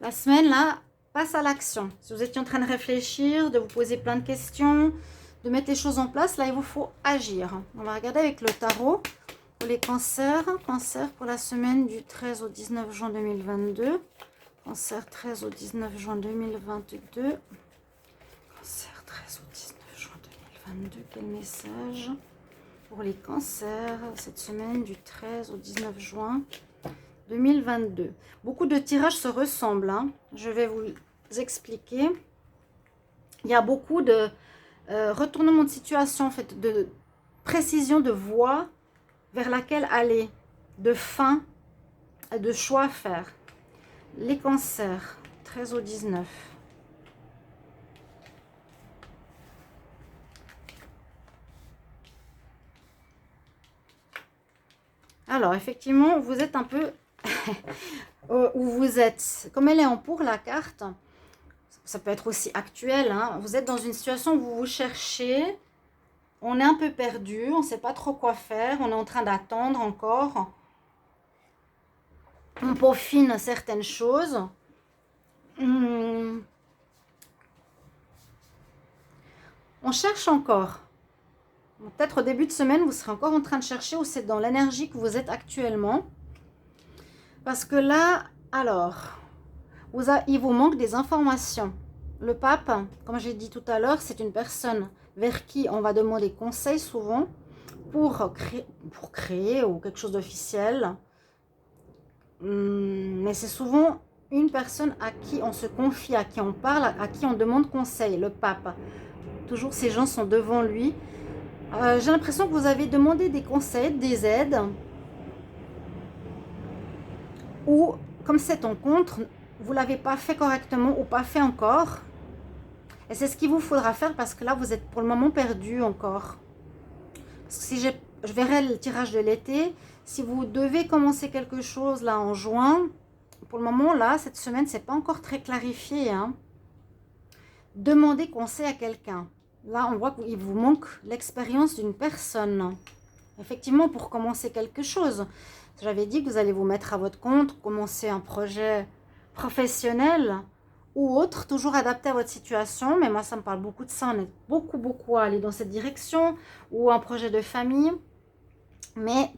La semaine, là, passe à l'action. Si vous étiez en train de réfléchir, de vous poser plein de questions, de mettre les choses en place, là, il vous faut agir. On va regarder avec le tarot pour les cancers. Cancer pour la semaine du 13 au 19 juin 2022. Cancer 13 au 19 juin 2022. Cancer 13 au 19 juin 2022. Quel message pour les cancers cette semaine du 13 au 19 juin 2022. Beaucoup de tirages se ressemblent, hein. Je vais vous expliquer. Il y a beaucoup de retournement de situation, en fait, de précision de voie vers laquelle aller, de fin, de choix à faire. Les cancers, 13 au 19. Alors, effectivement, vous êtes un peu où vous êtes. Comme elle est en pour, la carte, ça peut être aussi actuel, hein. Vous êtes dans une situation où vous vous cherchez, on est un peu perdu, on ne sait pas trop quoi faire, on est en train d'attendre encore. On peaufine certaines choses. On cherche encore. Peut-être au début de semaine, vous serez encore en train de chercher où c'est dans l'énergie que vous êtes actuellement. Parce que là, alors, il vous manque des informations. Le pape, comme j'ai dit tout à l'heure, c'est une personne vers qui on va demander conseil souvent pour créer ou quelque chose d'officiel. Mais c'est souvent une personne à qui on se confie, à qui on parle, à qui on demande conseil, le pape. Toujours ces gens sont devant lui. J'ai l'impression que vous avez demandé des conseils, des aides. Ou, comme cette rencontre, vous ne l'avez pas fait correctement ou pas fait encore. Et c'est ce qu'il vous faudra faire parce que là, vous êtes pour le moment perdu encore. Parce que si je verrai le tirage de l'été, si vous devez commencer quelque chose là en juin, pour le moment, là, cette semaine, c'est pas encore très clarifié, hein. Demandez conseil à quelqu'un. Là, on voit qu'il vous manque l'expérience d'une personne. Effectivement, pour commencer quelque chose. J'avais dit que vous allez vous mettre à votre compte, commencer un projet professionnel ou autre, toujours adapté à votre situation. Mais moi, ça me parle beaucoup de ça. On est beaucoup à aller dans cette direction. Ou un projet de famille. Mais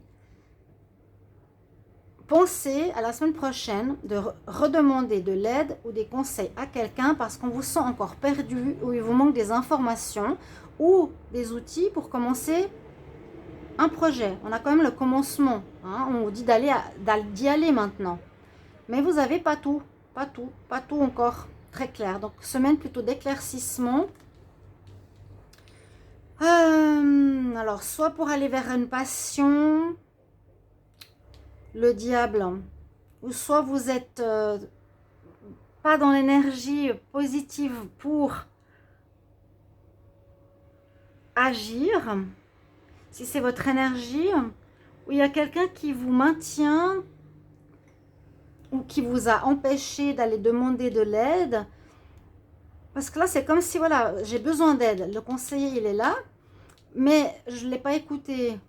pensez à la semaine prochaine de redemander de l'aide ou des conseils à quelqu'un parce qu'on vous sent encore perdu ou il vous manque des informations ou des outils pour commencer un projet. On a quand même le commencement, hein. On vous dit d'y aller maintenant. Mais vous n'avez pas tout encore très clair. Donc, semaine plutôt d'éclaircissement. Alors, soit pour aller vers une passion, le diable, ou soit vous êtes pas dans l'énergie positive pour agir, si c'est votre énergie, où il y a quelqu'un qui vous maintient ou qui vous a empêché d'aller demander de l'aide, parce que là c'est comme si voilà, j'ai besoin d'aide, le conseiller il est là, mais je ne l'ai pas écouté,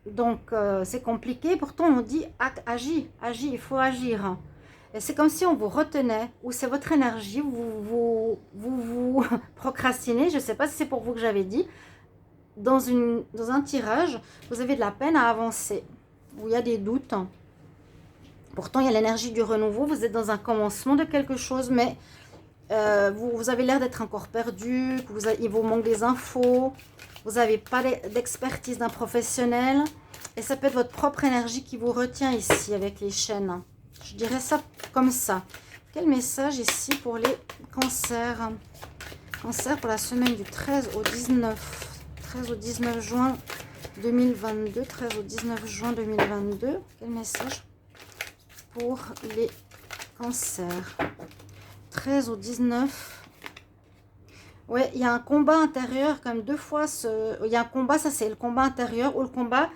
donc c'est compliqué. Pourtant on dit agis, agis, il faut agir. Et c'est comme si on vous retenait, ou c'est votre énergie, vous procrastinez. Je ne sais pas si c'est pour vous que j'avais dit. Dans un tirage, vous avez de la peine à avancer, où il y a des doutes. Pourtant, il y a l'énergie du renouveau. Vous êtes dans un commencement de quelque chose, mais vous avez l'air d'être encore perdu. Il vous manque des infos. Vous n'avez pas d'expertise d'un professionnel. Et ça peut être votre propre énergie qui vous retient ici avec les chaînes. Je dirais ça comme ça. Quel message ici pour les cancers? Cancer pour la semaine du 13 au 19. 13 au 19 juin 2022. 13 au 19 juin 2022. Quel message pour les cancers? 13 au 19. Ouais, il y a un combat intérieur, comme deux fois. Il y a un combat, ça c'est le combat intérieur, ou le combat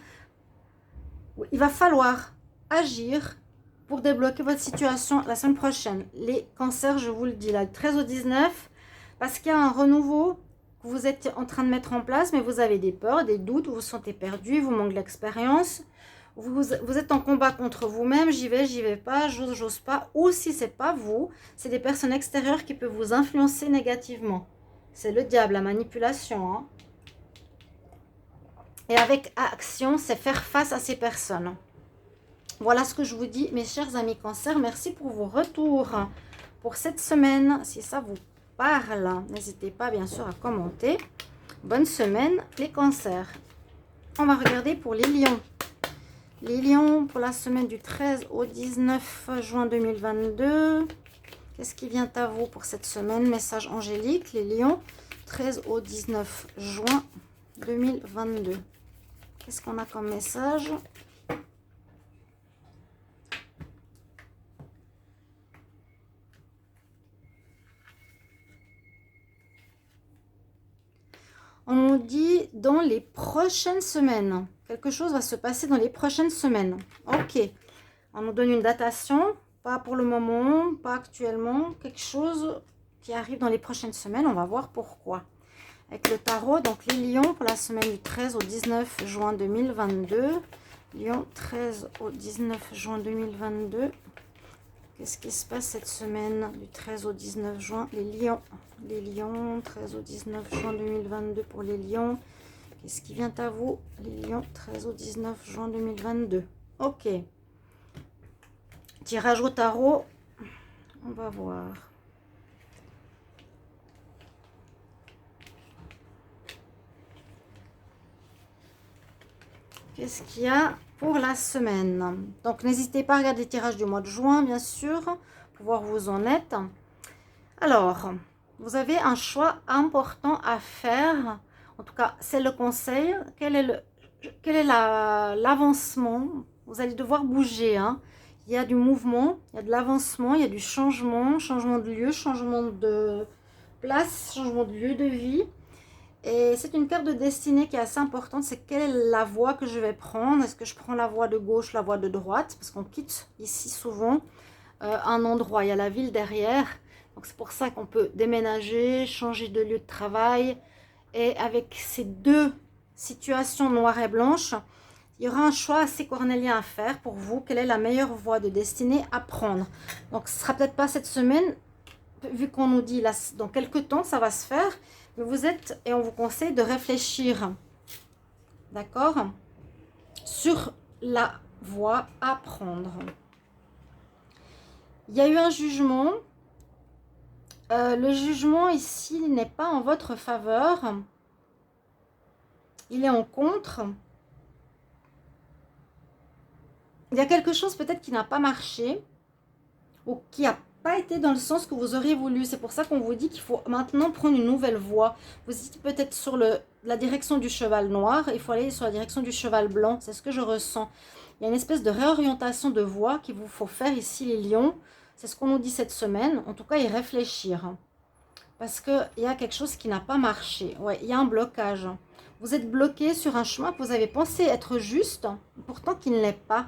où il va falloir agir pour débloquer votre situation la semaine prochaine. Les cancers, je vous le dis, là, 13 au 19, parce qu'il y a un renouveau que vous êtes en train de mettre en place, mais vous avez des peurs, des doutes, vous vous sentez perdu, vous manque l'expérience, vous êtes en combat contre vous-même, j'y vais pas, j'ose pas, ou si c'est pas vous, c'est des personnes extérieures qui peuvent vous influencer négativement. C'est le diable, la manipulation, hein. Et avec action, c'est faire face à ces personnes. Voilà ce que je vous dis, mes chers amis cancer. Merci pour vos retours pour cette semaine. Si ça vous parle, n'hésitez pas bien sûr à commenter. Bonne semaine les cancers. On va regarder pour les lions. Les lions pour la semaine du 13 au 19 juin 2022. Qu'est-ce qui vient à vous pour cette semaine? Message angélique, les lions, 13 au 19 juin 2022. Qu'est-ce qu'on a comme message? On nous dit dans les prochaines semaines. Quelque chose va se passer dans les prochaines semaines. Ok. On nous donne une datation. Pas pour le moment, pas actuellement. Quelque chose qui arrive dans les prochaines semaines. On va voir pourquoi. Avec le tarot, donc les lions pour la semaine du 13 au 19 juin 2022. Lion 13 au 19 juin 2022. Qu'est-ce qui se passe cette semaine du 13 au 19 juin? Les lions, 13 au 19 juin 2022 pour les lions. Qu'est-ce qui vient à vous? Les lions, 13 au 19 juin 2022. Ok. Tirage au tarot. On va voir. Qu'est-ce qu'il y a pour la semaine? Donc, n'hésitez pas à regarder les tirages du mois de juin, bien sûr, pour voir où vous en êtes. Alors, vous avez un choix important à faire. En tout cas, c'est le conseil. Quel est l'avancement? Vous allez devoir bouger, hein. Il y a du mouvement, il y a de l'avancement, il y a du changement, changement de lieu, changement de place, changement de lieu de vie. Et c'est une carte de destinée qui est assez importante. C'est quelle est la voie que je vais prendre? Est-ce que je prends la voie de gauche, la voie de droite? Parce qu'on quitte ici souvent un endroit. Il y a la ville derrière. Donc c'est pour ça qu'on peut déménager, changer de lieu de travail. Et avec ces deux situations noires et blanches, il y aura un choix assez cornélien à faire pour vous. Quelle est la meilleure voie de destinée à prendre? Donc ce ne sera peut-être pas cette semaine, vu qu'on nous dit là, dans quelques temps ça va se faire. Mais vous êtes, et on vous conseille de réfléchir, d'accord, sur la voie à prendre. Il y a eu un jugement. Le jugement ici n'est pas en votre faveur. Il est en contre. Il y a quelque chose peut-être qui n'a pas marché ou qui n'a pas été dans le sens que vous auriez voulu. C'est pour ça qu'on vous dit qu'il faut maintenant prendre une nouvelle voie. Vous êtes peut-être la direction du cheval noir, il faut aller sur la direction du cheval blanc. C'est ce que je ressens. Il y a une espèce de réorientation de voie qu'il vous faut faire ici, les lions. C'est ce qu'on nous dit cette semaine. En tout cas, y réfléchir. Parce qu'il y a quelque chose qui n'a pas marché. Ouais, il y a un blocage. Vous êtes bloqué sur un chemin que vous avez pensé être juste, pourtant qui ne l'est pas.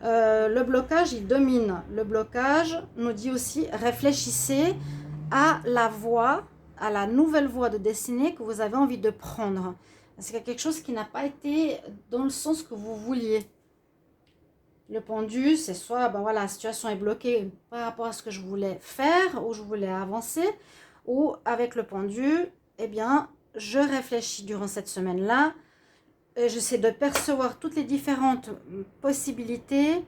Le blocage, il domine. Le blocage nous dit aussi, réfléchissez à la voie, à la nouvelle voie de destinée que vous avez envie de prendre. Parce qu'il y a quelque chose qui n'a pas été dans le sens que vous vouliez. Le pendu, c'est soit, ben voilà, la situation est bloquée par rapport à ce que je voulais faire, ou je voulais avancer, ou avec le pendu, eh bien, je réfléchis durant cette semaine-là, j'essaie de percevoir toutes les différentes possibilités,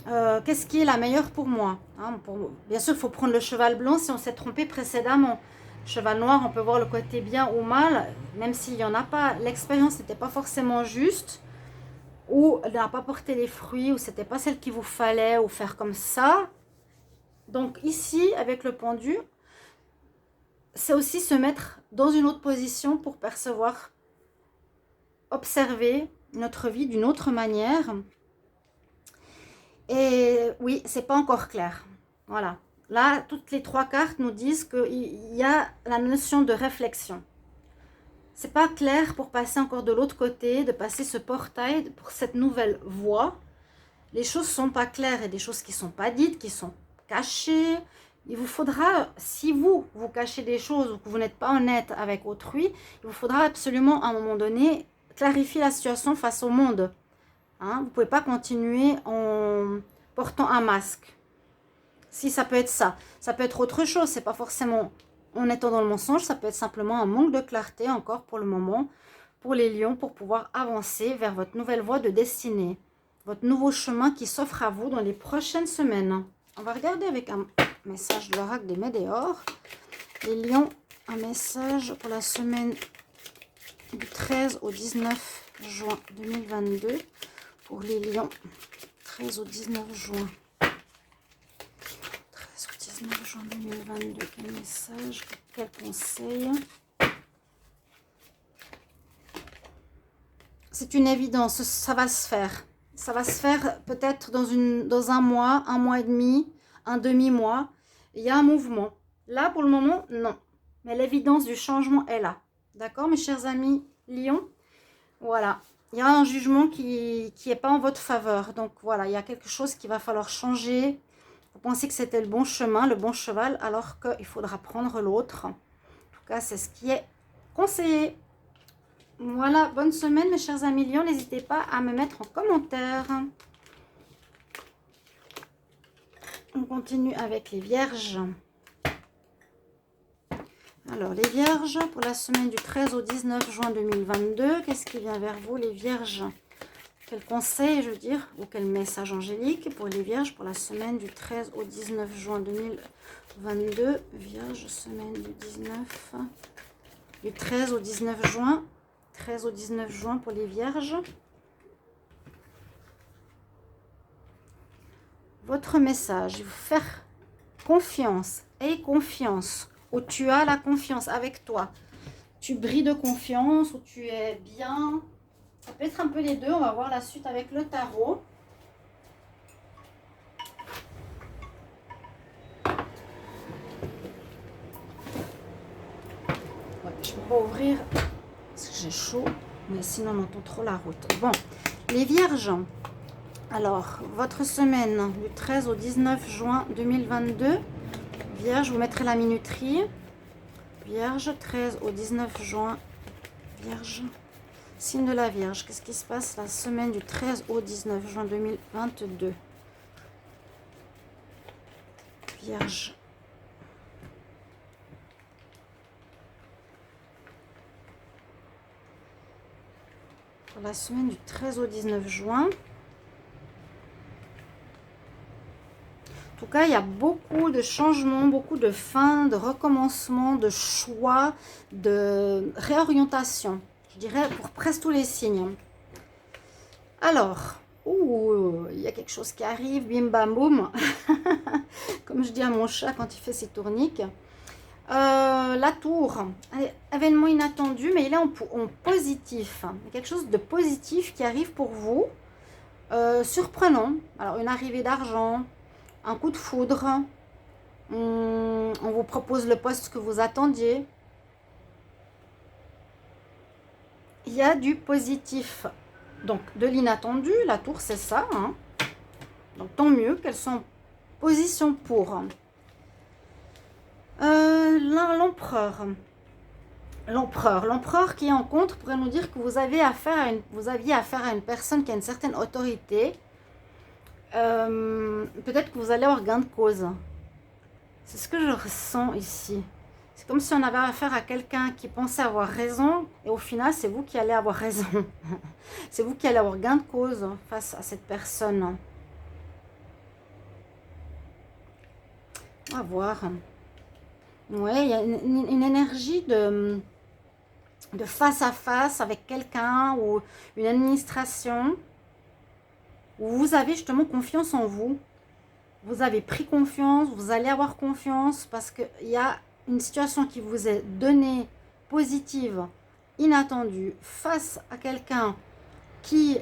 qu'est-ce qui est la meilleure pour moi, hein, bien sûr, il faut prendre le cheval blanc si on s'est trompé précédemment. Cheval noir, on peut voir le côté bien ou mal, même s'il n'y en a pas, l'expérience n'était pas forcément juste, ou elle n'a pas porté les fruits, ou c'était pas celle qu'il vous fallait, ou faire comme ça. Donc ici, avec le pendu, c'est aussi se mettre dans une autre position pour percevoir, observer notre vie d'une autre manière. Et oui, c'est pas encore clair. Voilà. Là, toutes les trois cartes nous disent qu'il y a la notion de réflexion. C'est pas clair pour passer encore de l'autre côté, de passer ce portail pour cette nouvelle voie. Les choses sont pas claires, et des choses qui sont pas dites, qui sont cachées. Il vous faudra, si vous cachez des choses ou que vous n'êtes pas honnête avec autrui, il vous faudra absolument à un moment donné clarifier la situation face au monde. Hein, vous ne pouvez pas continuer en portant un masque. Si ça peut être ça, ça peut être autre chose, c'est pas forcément en étant dans le mensonge, ça peut être simplement un manque de clarté encore pour le moment, pour les lions, pour pouvoir avancer vers votre nouvelle voie de destinée, votre nouveau chemin qui s'offre à vous dans les prochaines semaines. On va regarder avec un message de l'oracle des Médéors. Les lions, un message pour la semaine du 13 au 19 juin 2022. Pour les lions, 13 au 19 juin. 13 au 19 juin 2022. Quel message, quel conseil? C'est une évidence, ça va se faire. Ça va se faire peut-être dans un mois et demi, un demi-mois. Il y a un mouvement. Là, pour le moment, non. Mais l'évidence du changement est là. D'accord, mes chers amis lions? Voilà. Il y a un jugement qui n'est pas en votre faveur. Donc voilà, il y a quelque chose qu'il va falloir changer. Vous pensez que c'était le bon chemin, le bon cheval, alors qu'il faudra prendre l'autre. En tout cas, c'est ce qui est conseillé. Voilà, bonne semaine mes chers amis lions. N'hésitez pas à me mettre en commentaire. On continue avec les vierges. Alors, les vierges, pour la semaine du 13 au 19 juin 2022, qu'est-ce qui vient vers vous, les vierges? Quel conseil, je veux dire, ou quel message angélique pour les vierges pour la semaine du 13 au 19 juin 2022? Vierge, semaine du 13 au 19 juin. 13 au 19 juin pour les vierges. Votre message, il faut faire confiance. Aie confiance. Où tu as la confiance avec toi. Tu brilles de confiance, où tu es bien. Ça peut être un peu les deux. On va voir la suite avec le tarot. Ouais, je ne peux pas ouvrir parce que j'ai chaud. Mais sinon, on entend trop la route. Bon, les vierges. Alors, votre semaine du 13 au 19 juin 2022. Vierge, vous mettrez la minuterie. Vierge, 13 au 19 juin. Vierge, signe de la Vierge. Qu'est-ce qui se passe la semaine du 13 au 19 juin 2022? Vierge. Pour la semaine du 13 au 19 juin. En tout cas, il y a beaucoup de changements, beaucoup de fins, de recommencements, de choix, de réorientation. Je dirais pour presque tous les signes. Alors, il y a quelque chose qui arrive, bim bam boum. Comme je dis à mon chat quand il fait ses tourniques. La tour, événement inattendu, mais il est en positif. Il y a quelque chose de positif qui arrive pour vous. Surprenant. Alors, une arrivée d'argent, un coup de foudre. On vous propose le poste que vous attendiez. Il y a du positif. Donc, de l'inattendu, la tour, c'est ça. Hein. Donc, tant mieux qu'elles sont en position pour. L'empereur. L'empereur qui est en contre pourrait nous dire que vous aviez affaire à une personne qui a une certaine autorité. Peut-être que vous allez avoir gain de cause. C'est ce que je ressens ici. C'est comme si on avait affaire à quelqu'un qui pensait avoir raison et au final, c'est vous qui allez avoir raison. C'est vous qui allez avoir gain de cause face à cette personne. On va voir. Ouais, il y a une énergie de face à face avec quelqu'un ou une administration où vous avez justement confiance en vous. Vous avez pris confiance, vous allez avoir confiance parce qu'il y a une situation qui vous est donnée, positive, inattendue, face à quelqu'un qui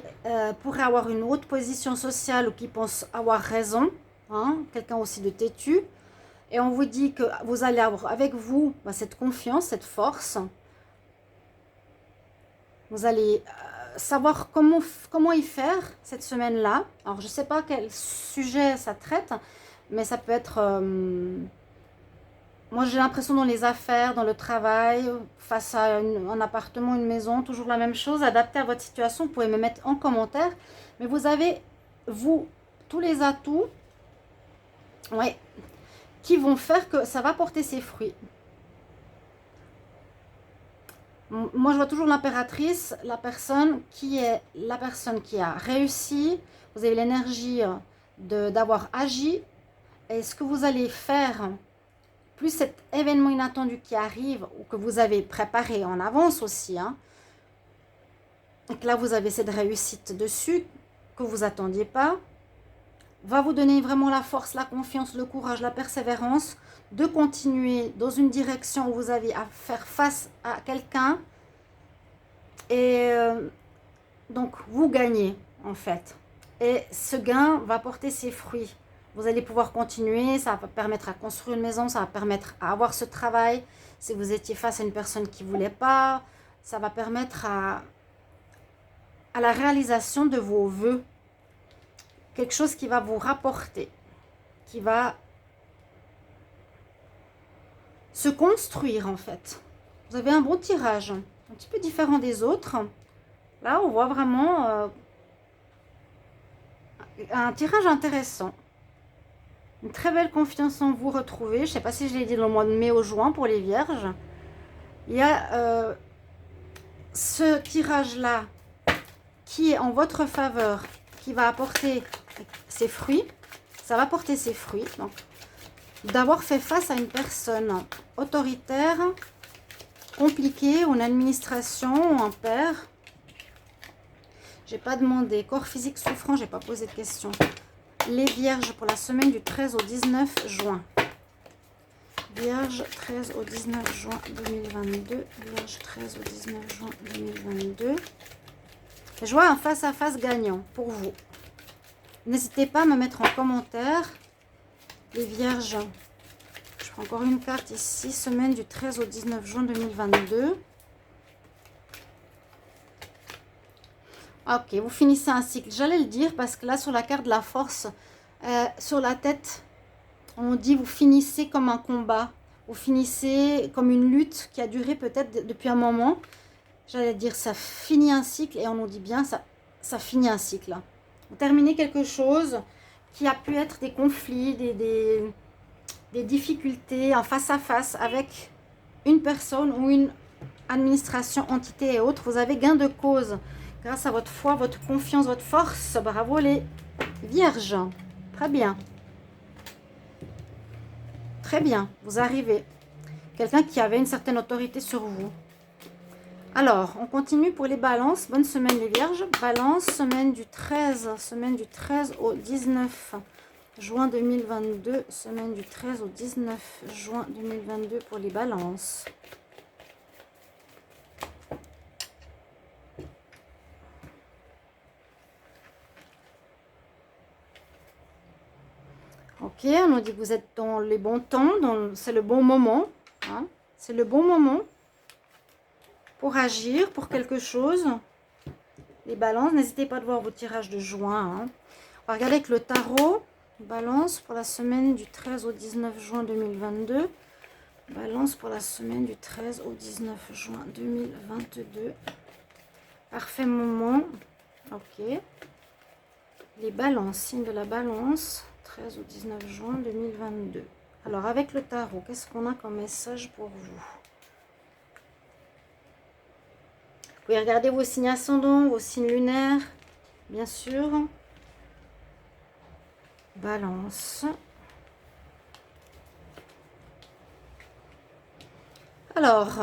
pourrait avoir une haute position sociale ou qui pense avoir raison, hein, quelqu'un aussi de têtu. Et on vous dit que vous allez avoir avec vous cette confiance, cette force. Vous allez savoir comment y faire cette semaine-là. Alors, je ne sais pas quel sujet ça traite, mais ça peut être... moi, j'ai l'impression dans les affaires, dans le travail, face à un appartement, une maison, toujours la même chose, adapté à votre situation. Vous pouvez me mettre en commentaire. Mais vous avez, vous, tous les atouts ouais, qui vont faire que ça va porter ses fruits. Moi, je vois toujours l'impératrice, la personne qui a réussi. Vous avez l'énergie d'avoir agi. Et ce que vous allez faire, plus cet événement inattendu qui arrive ou que vous avez préparé en avance aussi, hein, et que là, vous avez cette réussite dessus que vous attendiez pas, va vous donner vraiment la force, la confiance, le courage, la persévérance de continuer dans une direction où vous avez à faire face à quelqu'un et donc vous gagnez en fait. Et ce gain va porter ses fruits. Vous allez pouvoir continuer, ça va permettre à construire une maison, ça va permettre à avoir ce travail. Si vous étiez face à une personne qui ne voulait pas, ça va permettre à la réalisation de vos vœux. Quelque chose qui va vous rapporter, qui va se construire en fait. Vous avez un bon tirage, un petit peu différent des autres. Là, on voit vraiment un tirage intéressant. Une très belle confiance en vous retrouvée. Je ne sais pas si je l'ai dit dans le mois de mai ou juin pour les vierges. Il y a ce tirage-là qui est en votre faveur, qui va apporter ses fruits. Ça va porter ses fruits. Donc, d'avoir fait face à une personne autoritaire, compliquée, ou une administration, ou un père. J'ai pas demandé. Corps physique souffrant, j'ai pas posé de question. Les vierges pour la semaine du 13 au 19 juin. Vierge 13 au 19 juin 2022. Vierge 13 au 19 juin 2022. Je vois un face-à-face gagnant pour vous. N'hésitez pas à me mettre en commentaire. Les vierges. Je prends encore une carte ici. Semaine du 13 au 19 juin 2022. Ok, vous finissez un cycle. J'allais le dire parce que là, sur la carte de la force, sur la tête, on dit vous finissez comme un combat. Vous finissez comme une lutte qui a duré peut-être depuis un moment. J'allais dire ça finit un cycle et on nous dit bien ça finit un cycle. Vous terminez quelque chose qui a pu être des conflits, des difficultés en face à face avec une personne ou une administration, entité et autres. Vous avez gain de cause. Grâce à votre foi, votre confiance, votre force. Bravo les vierges. Très bien. Très bien. Vous arrivez. Quelqu'un qui avait une certaine autorité sur vous. Alors, on continue pour les balances. Bonne semaine les vierges. Balance, semaine du 13 au 19 juin 2022, semaine du 13 au 19 juin 2022 pour les balances. Ok, on nous dit que vous êtes dans les bons temps, c'est le bon moment. Hein, c'est le bon moment pour agir, pour quelque chose. Les balances, n'hésitez pas à voir vos tirages de juin. Hein. On va regarder avec le tarot. Balance pour la semaine du 13 au 19 juin 2022. Balance pour la semaine du 13 au 19 juin 2022. Parfait moment. Ok. Les balances, signe de la balance, 13 au 19 juin 2022. Alors, avec le tarot, qu'est-ce qu'on a comme message pour vous? Vous pouvez regarder vos signes ascendants, vos signes lunaires, bien sûr. Balance. Alors,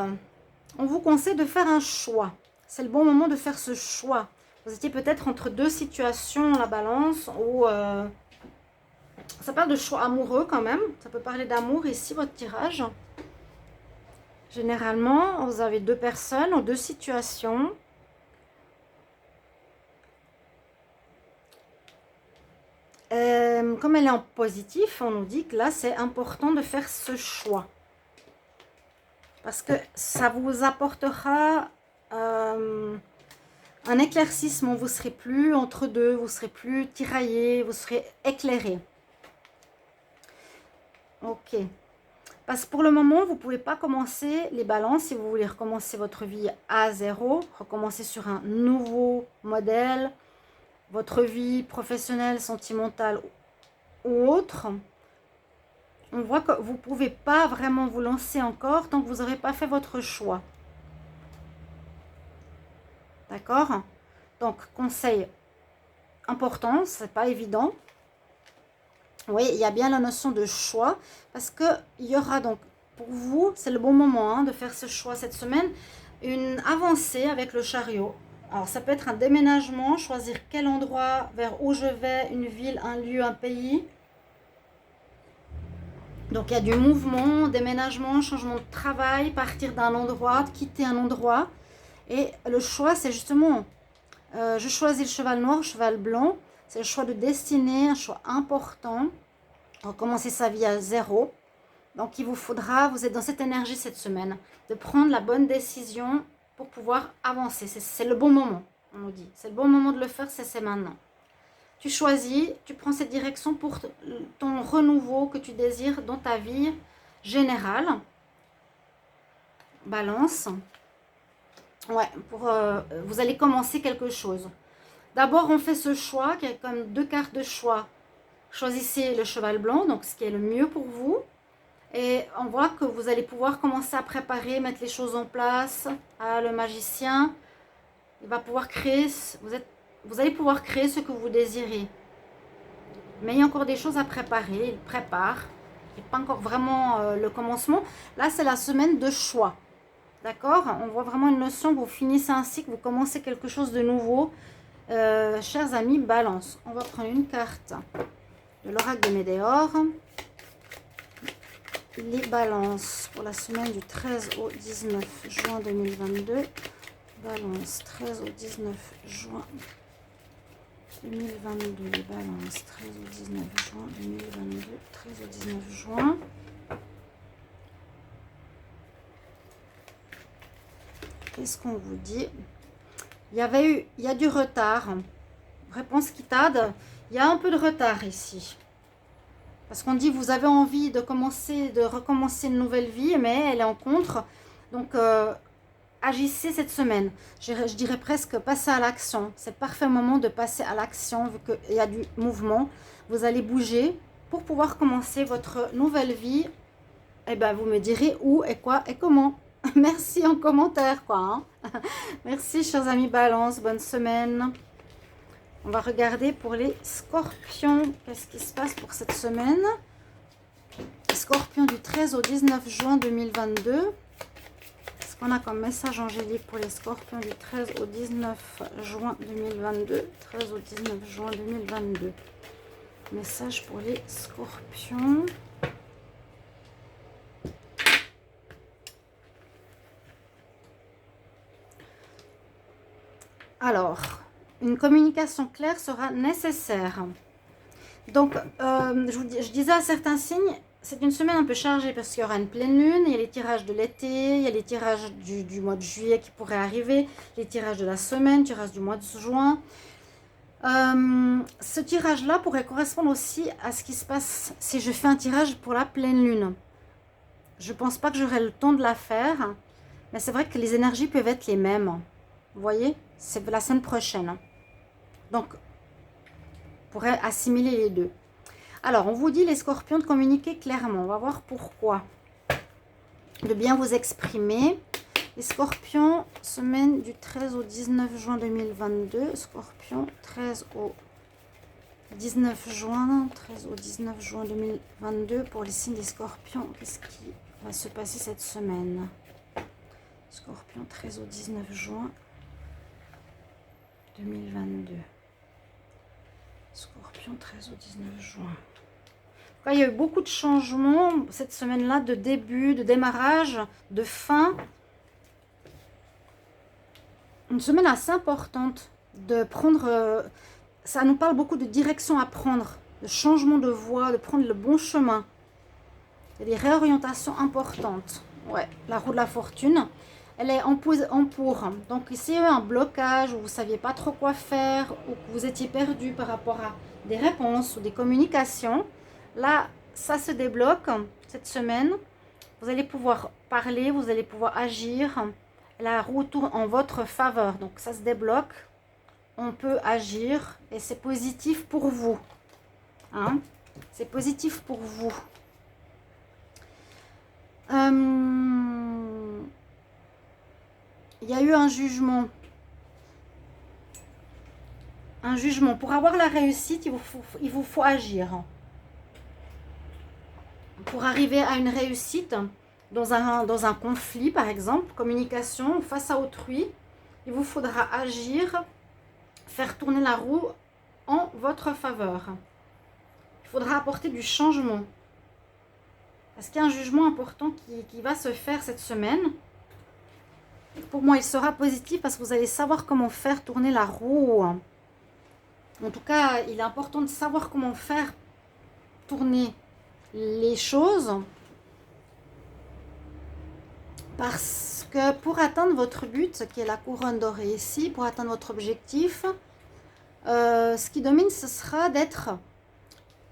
on vous conseille de faire un choix. C'est le bon moment de faire ce choix. Vous étiez peut-être entre deux situations, la balance, où ça parle de choix amoureux quand même. Ça peut parler d'amour ici, votre tirage. Généralement, vous avez deux personnes ou deux situations. Comme elle est en positif, on nous dit que là, c'est important de faire ce choix. Parce que ça vous apportera un éclaircissement. Vous ne serez plus entre deux, vous ne serez plus tiraillé, vous serez éclairé. Ok. Parce que pour le moment, vous ne pouvez pas commencer les balances si vous voulez recommencer votre vie à zéro, recommencer sur un nouveau modèle, votre vie professionnelle, sentimentale ou autre. On voit que vous ne pouvez pas vraiment vous lancer encore tant que vous n'aurez pas fait votre choix. D'accord? Donc, conseil important, c'est pas évident. Oui, il y a bien la notion de choix parce qu'il y aura donc, pour vous, c'est le bon moment de faire ce choix cette semaine, une avancée avec le chariot. Alors, ça peut être un déménagement, choisir quel endroit, vers où je vais, une ville, un lieu, un pays. Donc, il y a du mouvement, déménagement, changement de travail, partir d'un endroit, quitter un endroit. Et le choix, c'est justement, je choisis le cheval noir, le cheval blanc. C'est le choix de destinée, un choix important. Recommencer sa vie à zéro. Donc, il vous faudra, vous êtes dans cette énergie cette semaine, de prendre la bonne décision pour pouvoir avancer. C'est le bon moment, on nous dit. C'est le bon moment de le faire, c'est maintenant. Tu choisis, tu prends cette direction pour ton renouveau que tu désires dans ta vie générale. Balance. Ouais, vous allez commencer quelque chose. D'abord, on fait ce choix, qui est comme deux cartes de choix. Choisissez le cheval blanc, donc ce qui est le mieux pour vous. Et on voit que vous allez pouvoir commencer à préparer, mettre les choses en place. Ah, le magicien, il va pouvoir créer, vous allez pouvoir créer ce que vous désirez. Mais il y a encore des choses à préparer, il prépare. Il n'est pas encore vraiment le commencement. Là, c'est la semaine de choix. D'accord? On voit vraiment une notion que vous finissez un cycle, vous commencez quelque chose de nouveau. Chers amis, balance. On va prendre une carte de l'oracle de Médéor. Les balances pour la semaine du 13 au 19 juin 2022. Balance 13 au 19 juin 2022. Les balances 13 au 19 juin 2022. 13 au 19 juin. Qu'est-ce qu'on vous dit? Il y a du retard. Réponse qui tarde. Il y a un peu de retard ici. Parce qu'on dit vous avez envie de recommencer une nouvelle vie, mais elle est en contre. Donc, agissez cette semaine. Je dirais presque passer à l'action. C'est le parfait moment de passer à l'action vu qu'il y a du mouvement. Vous allez bouger pour pouvoir commencer votre nouvelle vie. Eh bien, vous me direz où et quoi et comment. Merci en commentaire, quoi. Hein. Merci, chers amis Balance. Bonne semaine. On va regarder pour les scorpions. Qu'est-ce qui se passe pour cette semaine? Scorpion du 13 au 19 juin 2022. Qu'est-ce qu'on a comme message angélique pour les scorpions du 13 au 19 juin 2022? 13 au 19 juin 2022. Message pour les scorpions. Alors, une communication claire sera nécessaire. Donc, je disais à certains signes, c'est une semaine un peu chargée parce qu'il y aura une pleine lune, il y a les tirages de l'été, il y a les tirages du mois de juillet qui pourraient arriver, les tirages de la semaine, tirages du mois de juin. Ce tirage-là pourrait correspondre aussi à ce qui se passe si je fais un tirage pour la pleine lune. Je ne pense pas que j'aurai le temps de la faire, mais c'est vrai que les énergies peuvent être les mêmes. Vous voyez, c'est la semaine prochaine. Donc, on pourrait assimiler les deux. Alors, on vous dit, les scorpions, de communiquer clairement. On va voir pourquoi. De bien vous exprimer. Les scorpions, semaine du 13 au 19 juin 2022. Scorpion, 13 au 19 juin. 13 au 19 juin 2022. Pour les signes des scorpions, qu'est-ce qui va se passer cette semaine? Scorpion, 13 au 19 juin 2022. Scorpion, 13 au 19 juin. Il y a eu beaucoup de changements cette semaine-là, de début, de démarrage, de fin. Une semaine assez importante de prendre... ça nous parle beaucoup de direction à prendre, de changement de voie, de prendre le bon chemin. Il y a des réorientations importantes. Ouais, la roue de la fortune, elle est en pour. Donc ici, il y a eu un blocage où vous ne saviez pas trop quoi faire ou que vous étiez perdu par rapport à des réponses ou des communications. Là, ça se débloque cette semaine. Vous allez pouvoir parler, vous allez pouvoir agir. La roue tourne en votre faveur. Donc, ça se débloque. On peut agir et c'est positif pour vous. Hein? C'est positif pour vous. Il y a eu un jugement. Un jugement. Pour avoir la réussite, il vous faut agir. Pour arriver à une réussite dans un conflit, par exemple, communication face à autrui, il vous faudra agir, faire tourner la roue en votre faveur. Il faudra apporter du changement. Parce qu'il y a un jugement important qui va se faire cette semaine. Pour moi, il sera positif parce que vous allez savoir comment faire tourner la roue. En tout cas, il est important de savoir comment faire tourner les choses, parce que pour atteindre votre but, qui est la couronne dorée ici, pour atteindre votre objectif, ce qui domine, ce sera d'être,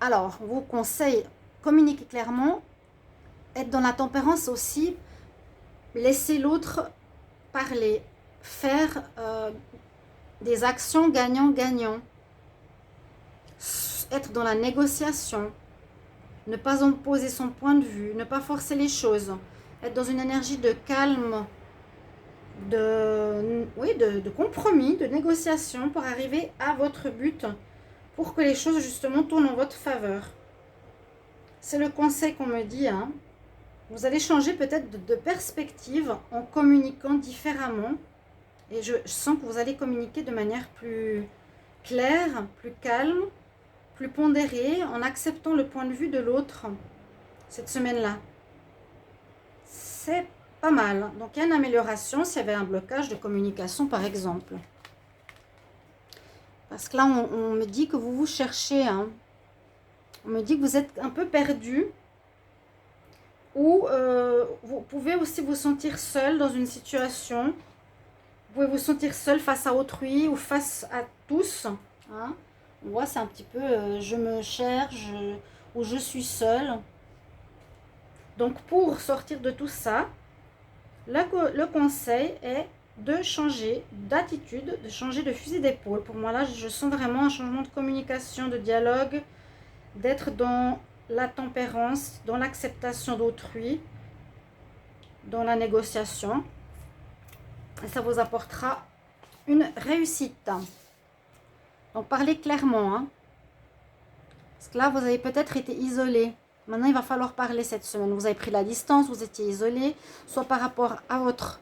alors, on vous conseille, communiquer clairement, être dans la tempérance aussi, laisser l'autre parler, faire des actions gagnant-gagnant, être dans la négociation, ne pas imposer son point de vue, ne pas forcer les choses, être dans une énergie de calme, de compromis, de négociation pour arriver à votre but, pour que les choses justement tournent en votre faveur. C'est le conseil qu'on me dit. Hein. Vous allez changer peut-être de perspective en communiquant différemment. Et je sens que vous allez communiquer de manière plus claire, plus calme, plus pondéré, en acceptant le point de vue de l'autre cette semaine-là. C'est pas mal. Donc, il y a une amélioration s'il y avait un blocage de communication, par exemple. Parce que là, on me dit que vous vous cherchez. Hein. On me dit que vous êtes un peu perdu. Ou vous pouvez aussi vous sentir seul dans une situation. Vous pouvez vous sentir seul face à autrui ou face à tous. Hein. On voit, c'est un petit peu je me cherche ou je suis seule. Donc, pour sortir de tout ça, le conseil est de changer d'attitude, de changer de fusil d'épaule. Pour moi, là, je sens vraiment un changement de communication, de dialogue, d'être dans la tempérance, dans l'acceptation d'autrui, dans la négociation. Et ça vous apportera une réussite. Donc, parlez clairement. Hein. Parce que là, vous avez peut-être été isolé. Maintenant, il va falloir parler cette semaine. Vous avez pris la distance, vous étiez isolé, soit par rapport à votre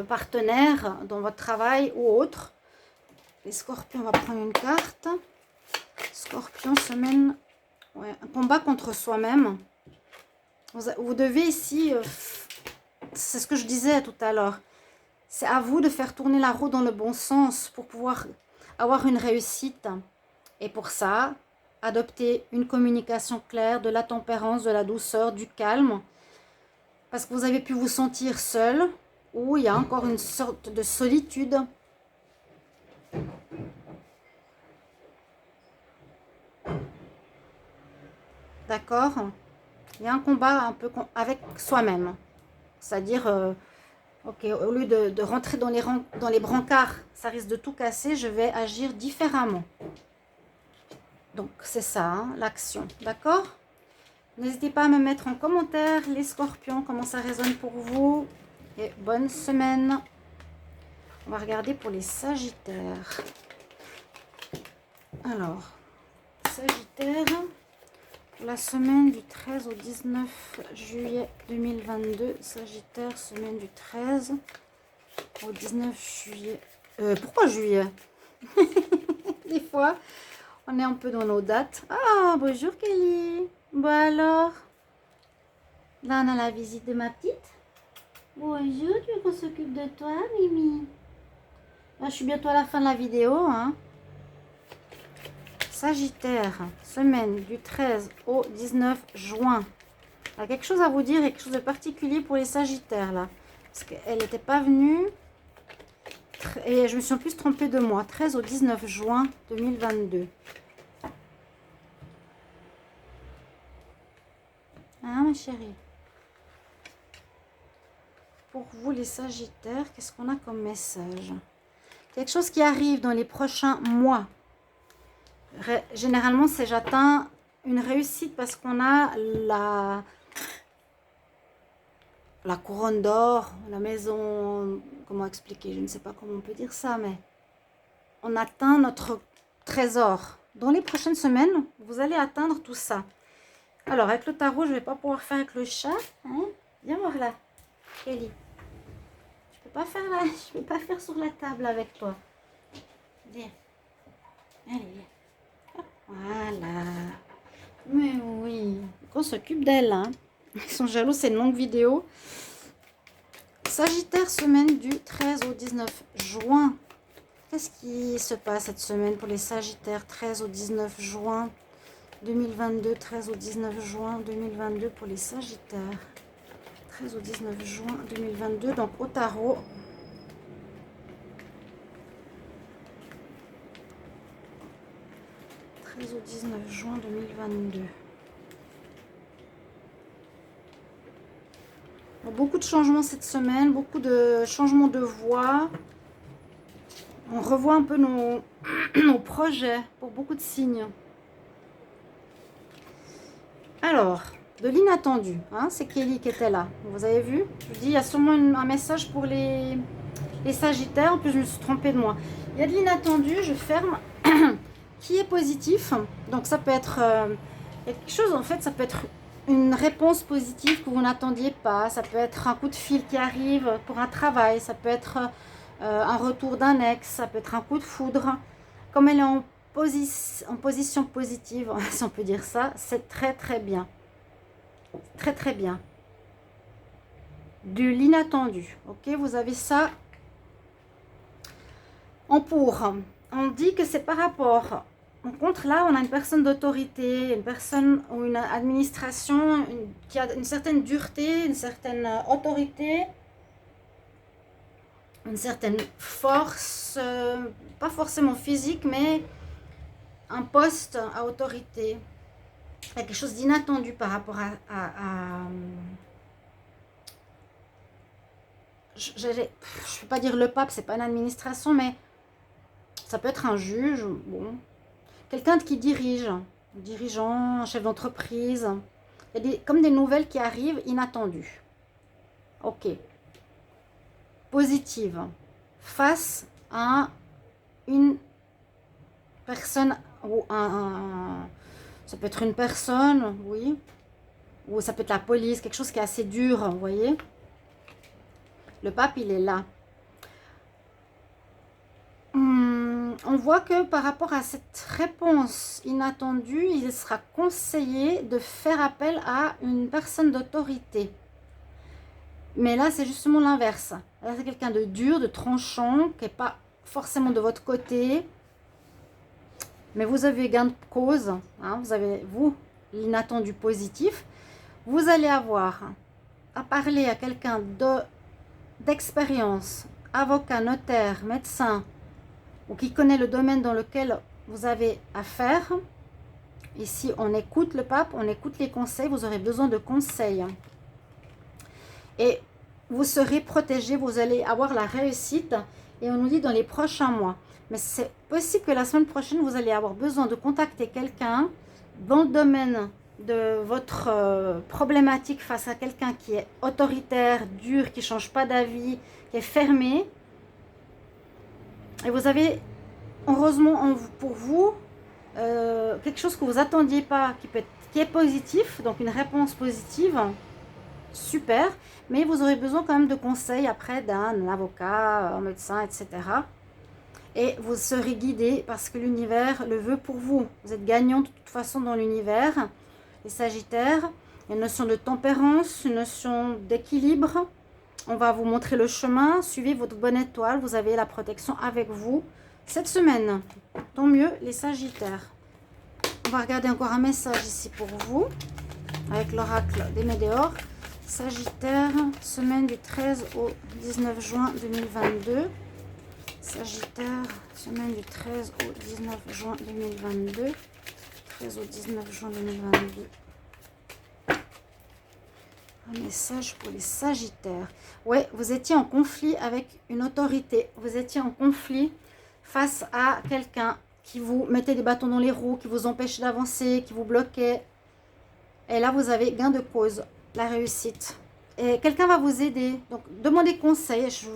partenaire dans votre travail ou autre. Les scorpions, on va prendre une carte. Scorpion, semaine, ouais, un combat contre soi-même. Vous devez ici, c'est ce que je disais tout à l'heure, c'est à vous de faire tourner la roue dans le bon sens pour pouvoir avoir une réussite. Et pour ça, adoptez une communication claire, de la tempérance, de la douceur, du calme. Parce que vous avez pu vous sentir seul ou il y a encore une sorte de solitude. D'accord? Il y a un combat un peu avec soi-même. C'est-à-dire, ok, au lieu de rentrer dans les brancards, ça risque de tout casser, je vais agir différemment. Donc, c'est ça, hein, l'action. D'accord? N'hésitez pas à me mettre en commentaire, les scorpions, comment ça résonne pour vous. Et bonne semaine. On va regarder pour les sagittaires. Alors, sagittaire, pour la semaine du 13 au 19 juillet 2022. Sagittaire, semaine du 13 au 19 juillet. Pourquoi juillet? Des fois, on est un peu dans nos dates. Ah, bonjour Kelly. Bon alors, là on a la visite de ma petite. Bonjour, tu veux qu'on s'occupe de toi, Mimi? Là, je suis bientôt à la fin de la vidéo, hein. Sagittaire, semaine du 13 au 19 juin. Il y a quelque chose à vous dire, quelque chose de particulier pour les Sagittaires, là. Parce qu'elle n'était pas venue. Et je me suis en plus trompée de mois. 13 au 19 juin 2022. Hein, ma chérie? Pour vous, les Sagittaires, qu'est-ce qu'on a comme message? Quelque chose qui arrive dans les prochains mois. Généralement, c'est j'atteins une réussite parce qu'on a la couronne d'or, la maison, comment expliquer, je ne sais pas comment on peut dire ça, mais on atteint notre trésor. Dans les prochaines semaines, vous allez atteindre tout ça. Alors, avec le tarot, je ne vais pas pouvoir faire avec le chat. Hein? Viens voir là, Kelly. Je ne peux pas faire sur la table avec toi. Viens. Allez, viens. Voilà. Mais oui, on s'occupe d'elle. Hein. Ils sont jaloux, c'est une longue vidéo. Sagittaire, semaine du 13 au 19 juin. Qu'est-ce qui se passe cette semaine pour les Sagittaires? 13 au 19 juin 2022, 13 au 19 juin 2022 pour les Sagittaires. 13 au 19 juin 2022, donc au tarot. Au 19 juin 2022. Beaucoup de changements cette semaine, beaucoup de changements de voix. On revoit un peu nos, nos projets pour beaucoup de signes. Alors, de l'inattendu, hein, c'est Kelly qui était là. Vous avez vu? Je dis, il y a sûrement un message pour les Sagittaires. En plus, je me suis trompée de moi. Il y a de l'inattendu, je ferme. Qui est positif, donc ça peut être quelque chose, en fait, ça peut être une réponse positive que vous n'attendiez pas, ça peut être un coup de fil qui arrive pour un travail, ça peut être un retour d'un ex, ça peut être un coup de foudre. Comme elle est en position positive, si on peut dire ça, c'est très très bien. Très très bien. De l'inattendu, ok, vous avez ça en pour. On dit que c'est par rapport. En contre, là, on a une personne d'autorité, une personne ou une administration qui a une certaine dureté, une certaine autorité, une certaine force, pas forcément physique, mais un poste à autorité. Il y a quelque chose d'inattendu par rapport je ne peux pas dire le pape, c'est pas une administration, mais ça peut être un juge, bon. Quelqu'un qui dirige, un dirigeant, un chef d'entreprise. Il y a comme des nouvelles qui arrivent inattendues. Ok. Positive. Face à une personne ou ça peut être une personne, oui. Ou ça peut être la police, quelque chose qui est assez dur, vous voyez. Le pape, il est là. on voit que par rapport à cette réponse inattendue, il sera conseillé de faire appel à une personne d'autorité. Mais là, c'est justement l'inverse. Là, c'est quelqu'un de dur, de tranchant, qui n'est pas forcément de votre côté. Mais vous avez gain de cause. Hein, vous avez, vous, l'inattendu positif. Vous allez avoir à parler à quelqu'un d'expérience, avocat, notaire, médecin, ou qui connaît le domaine dans lequel vous avez affaire. Ici, on écoute le pape, on écoute les conseils. Vous aurez besoin de conseils. Et vous serez protégé, vous allez avoir la réussite. Et on nous dit dans les prochains mois. Mais c'est possible que la semaine prochaine, vous allez avoir besoin de contacter quelqu'un dans le domaine de votre problématique face à quelqu'un qui est autoritaire, dur, qui ne change pas d'avis, qui est fermé. Et vous avez, heureusement pour vous, quelque chose que vous attendiez pas, qui est positif, donc une réponse positive. Super, mais vous aurez besoin quand même de conseils après d'un avocat, un médecin, etc. Et vous serez guidé parce que l'univers le veut pour vous. Vous êtes gagnant de toute façon dans l'univers. Les Sagittaires, il y a une notion de tempérance, une notion d'équilibre. On va vous montrer le chemin. Suivez votre bonne étoile. Vous avez la protection avec vous cette semaine. Tant mieux les Sagittaires. On va regarder encore un message ici pour vous avec l'oracle des Médéors. Sagittaire, semaine du 13 au 19 juin 2022. Sagittaire, semaine du 13 au 19 juin 2022. 13 au 19 juin 2022. Un message pour les Sagittaires. Ouais, vous étiez en conflit avec une autorité. Vous étiez en conflit face à quelqu'un qui vous mettait des bâtons dans les roues, qui vous empêchait d'avancer, qui vous bloquait. Et là, vous avez gain de cause. La réussite. Et quelqu'un va vous aider. Donc, demandez conseil. Je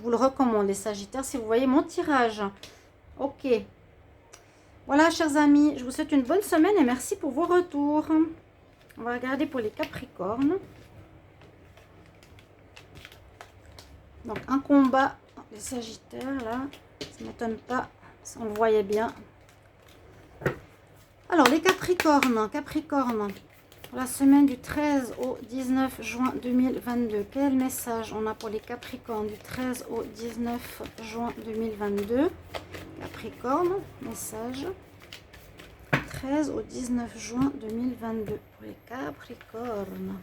vous le recommande, les Sagittaires, si vous voyez mon tirage. Ok. Voilà, chers amis. Je vous souhaite une bonne semaine et merci pour vos retours. On va regarder pour les Capricornes. Donc, un combat. Les Sagittaires, là. Ça ne m'étonne pas. On le voyait bien. Alors, les Capricornes. Capricornes. La semaine du 13 au 19 juin 2022. Quel message on a pour les Capricornes du 13 au 19 juin 2022? Capricorne, message. 13 au 19 juin 2022 pour les Capricornes.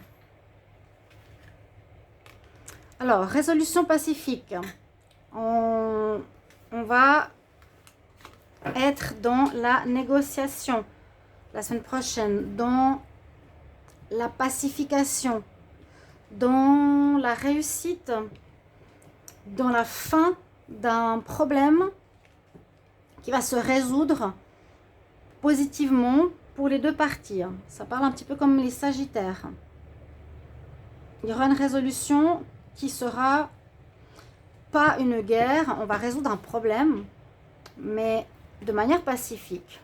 Alors, résolution pacifique. On va être dans la négociation la semaine prochaine, dans la pacification, dans la réussite, dans la fin d'un problème qui va se résoudre positivement pour les deux parties. Ça parle un petit peu comme les Sagittaires. Il y aura une résolution qui sera pas une guerre, on va résoudre un problème, mais de manière pacifique.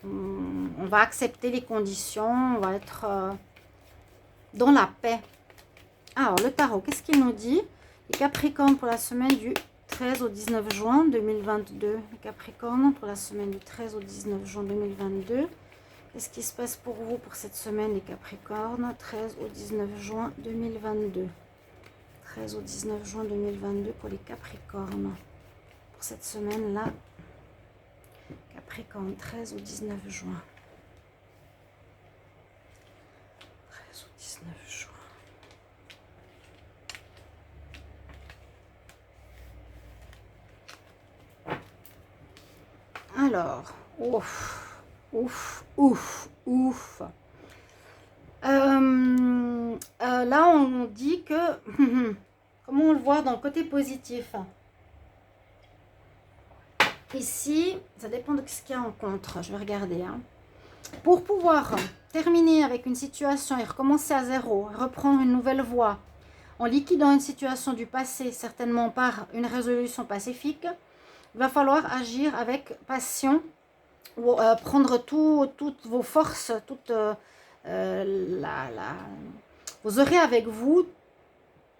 On va accepter les conditions, on va être dans la paix. Alors, le tarot, qu'est-ce qu'il nous dit? Les Capricornes pour la semaine du 13 au 19 juin 2022. Les Capricornes pour la semaine du 13 au 19 juin 2022. Qu'est-ce qui se passe pour vous pour cette semaine, les Capricornes? 13 au 19 juin 2022. 13 au 19 juin 2022 pour les Capricornes. Pour cette semaine-là, Capricorne, 13 au 19 juin. 13 au 19 juin. Alors, ouf. Là, on dit que, comment on le voit dans le côté positif? Ici, ça dépend de ce qu'il y a en contre. Je vais regarder. Pour pouvoir terminer avec une situation et recommencer à zéro, reprendre une nouvelle voie, en liquidant une situation du passé, certainement par une résolution pacifique, il va falloir agir avec passion, ou prendre toutes vos forces, vous aurez avec vous,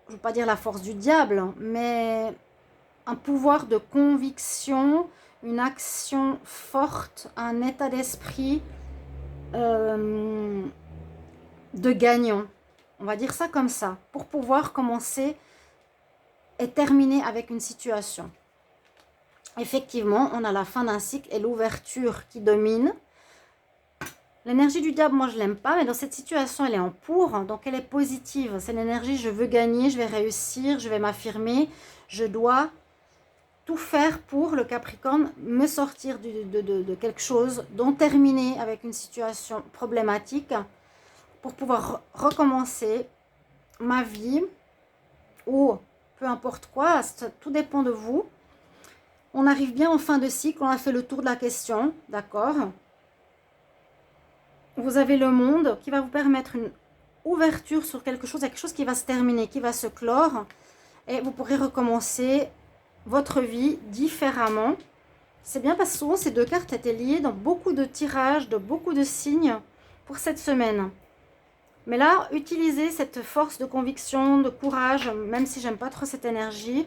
je ne veux pas dire la force du diable, mais un pouvoir de conviction, une action forte, un état d'esprit de gagnant. On va dire ça comme ça, pour pouvoir commencer et terminer avec une situation. Effectivement, on a la fin d'un cycle et l'ouverture qui domine. L'énergie du diable, moi je l'aime pas, mais dans cette situation, elle est en pour, donc elle est positive. C'est l'énergie, je veux gagner, je vais réussir, je vais m'affirmer, je dois tout faire pour le Capricorne, me sortir de quelque chose, d'en terminer avec une situation problématique pour pouvoir recommencer ma vie ou peu importe quoi, tout dépend de vous. On arrive bien en fin de cycle, on a fait le tour de la question, d'accord? Vous avez le monde qui va vous permettre une ouverture sur quelque chose qui va se terminer, qui va se clore, et vous pourrez recommencer votre vie différemment. C'est bien parce que souvent ces deux cartes étaient liées dans beaucoup de tirages, de beaucoup de signes pour cette semaine. Mais là, utilisez cette force de conviction, de courage, même si j'aime pas trop cette énergie,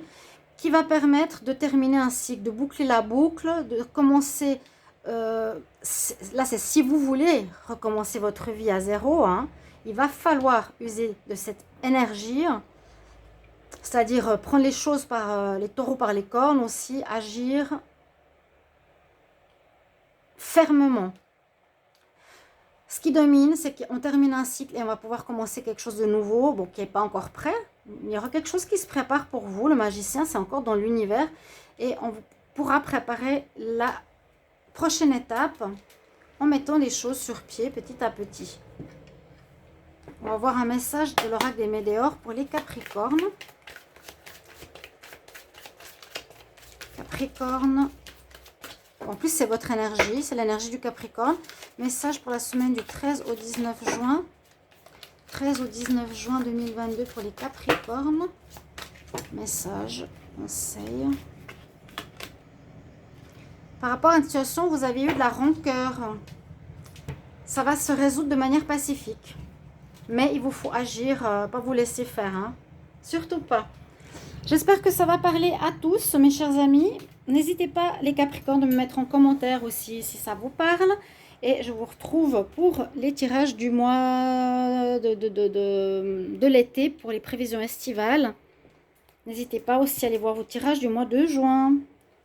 qui va permettre de terminer un cycle, de boucler la boucle, de commencer. Là, c'est si vous voulez recommencer votre vie à zéro, hein, il va falloir user de cette énergie, c'est-à-dire prendre les choses par les taureaux par les cornes, aussi agir fermement. Ce qui domine, c'est qu'on termine un cycle et on va pouvoir commencer quelque chose de nouveau, bon, qui n'est pas encore prêt. Il y aura quelque chose qui se prépare pour vous. Le magicien, c'est encore dans l'univers. Et on pourra préparer la prochaine étape en mettant les choses sur pied petit à petit. On va voir un message de l'oracle des Médéors pour les Capricornes. Capricorne. En plus, c'est votre énergie, c'est l'énergie du Capricorne. Message pour la semaine du 13 au 19 juin. 13 au 19 juin 2022 pour les Capricornes. Message, conseil. Par rapport à une situation où vous avez eu de la rancœur, ça va se résoudre de manière pacifique. Mais il vous faut agir, pas vous laisser faire. Hein. Surtout pas. J'espère que ça va parler à tous, mes chers amis. N'hésitez pas, les Capricornes, de me mettre en commentaire aussi si ça vous parle. Et je vous retrouve pour les tirages du mois de l'été, pour les prévisions estivales. N'hésitez pas aussi à aller voir vos tirages du mois de juin.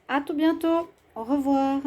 À tout bientôt. Au revoir.